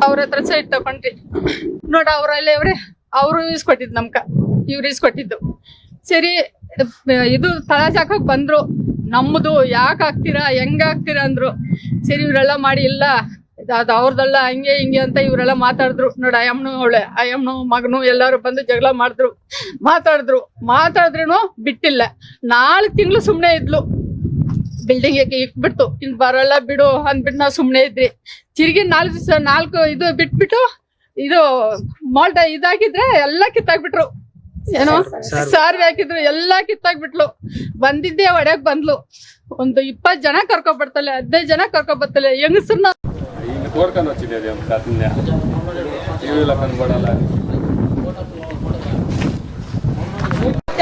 ಅವ್ರ ಹತ್ರ ಸೈಟ್ ತಗೊಂಡ್ರಿ ನೋಡ. ಅವರು ಇಸ್ಕೊಟ್ಟಿದ್ದು ನಮ್ಕ, ಇವ್ರು ಇಸ್ಕೊಟ್ಟಿದ್ದು. ಸರಿ, ಇದು ತಳಜಾಕಕ್ ಬಂದ್ರು. ನಮ್ಮದು ಯಾಕೆ ಹಾಕ್ತೀರಾ, ಹೆಂಗ ಹಾಕ್ತೀರಾ ಅಂದ್ರು. ಸರಿ, ಇವರೆಲ್ಲ ಮಾಡಿ ಇಲ್ಲ ಅದು ಅವ್ರದಲ್ಲ, ಹಂಗೆ ಹಿಂಗೆ ಅಂತ ಇವರೆಲ್ಲ ಮಾತಾಡಿದ್ರು. ನೋಡಿ, ಅಯ್ಯಮ್ಮನು ಮಗನು ಎಲ್ಲಾರು ಬಂದು ಜಗಳ ಮಾತಾಡಿದ್ರು ಬಿಟ್ಟಿಲ್ಲ. 4 ತಿಂಗಳು ಸುಮ್ನೆ ಇದ್ಲು. ಬಿಲ್ಡಿಂಗ್ ಇಕ್ಬಿಡ್ತು, ಇನ್ ಬರಲ್ಲ ಬಿಡು ಅಂದ್ಬಿಟ್ಟು ನಾವು ಸುಮ್ನೆ ಇದ್ರಿ. ತಿರ್ಗಿ 4 ದಿವಸ 4 ಇದು ಬಿಟ್ಬಿಟ್ಟು ಇದು ಮಾಲ್ಟ ಇದಾಕಿದ್ರೆ ಎಲ್ಲ ಕಿತ್ತಾಕ್ಬಿಟ್ರು. ಏನೋ ಸಾರ್ವೆ ಹಾಕಿದ್ರು, ಎಲ್ಲಾ ಕಿತ್ತಾಕ್ಬಿಟ್ಲು. ಬಂದಿದ್ದೆ ಹೊಡ್ಯಾಕ್ ಬಂದ್ಲು. ಒಂದು 20 ಜನ ಕರ್ಕೊಬರ್ತಾಳೆ, 15 ಜನ ಕರ್ಕೊಬರ್ತಾಳೆ ಹೆಂಗಸರ್ನ.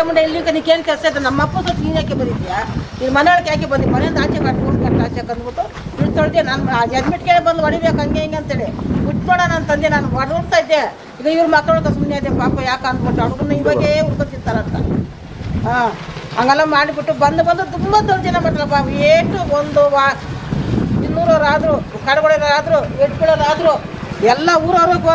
ಮುಂದೆ ಇಲ್ಲಿ ನೀಕೇನು ಕೆಲಸ ಐತೆ? ನಮ್ಮ ಅಪ್ಪ ಸತ್ತು ನೀನು ಯಾಕೆ ಬಂದಿದ್ಯಾ? ಇಲ್ಲಿ ಮನೆಯೊಳಗೆ ಯಾಕೆ ಬಂದಿ? ಮನೆಯಿಂದ ಆಚೆ ಆಚೆ ಅಂದ್ಬಿಟ್ಟು ಇಲ್ಲಿ ತೊಳ್ದೆ. ನಾನು ಅಡ್ಮಿಟ್ ಕೇಳಿ ಬಂದು ಹೊಡಿಬೇಕು ಹಂಗೆ ಹಿಂಗೆ ಅಂತೇಳಿ ಬಿಟ್ಬೇಡ ನನ್ನ ತಂದೆ. ನಾನು ಹೊಡ್ತಾ ಇದ್ದೆ. ಈಗ ಇವ್ರ ಮಕ್ಕಳೊಳಗೆ ಸುಮ್ಮನೆ ಇದೆ ಪಾಪ, ಯಾಕೆ ಅಂದ್ಬಿಟ್ಟು ಹುಡುಗನ ಇವಾಗೇ ಉಳ್ಕೊತಿರ್ತಾರಂತ. ಹಂಗೆಲ್ಲ ಮಾಡಿಬಿಟ್ಟು ಬಂದು ತುಂಬ ದೌರ್ಜನ್ಯ ಮಾಡ್ತಾರಪ್ಪ. ಎಷ್ಟು ಒಂದು 200 ಆದರು, ಕಡಗೊಳರಾದ್ರು, ಎಟ್ಕೊಳ್ಳೋರಾದ್ರು ಎಲ್ಲ ಊರವ್ರಿಗೆ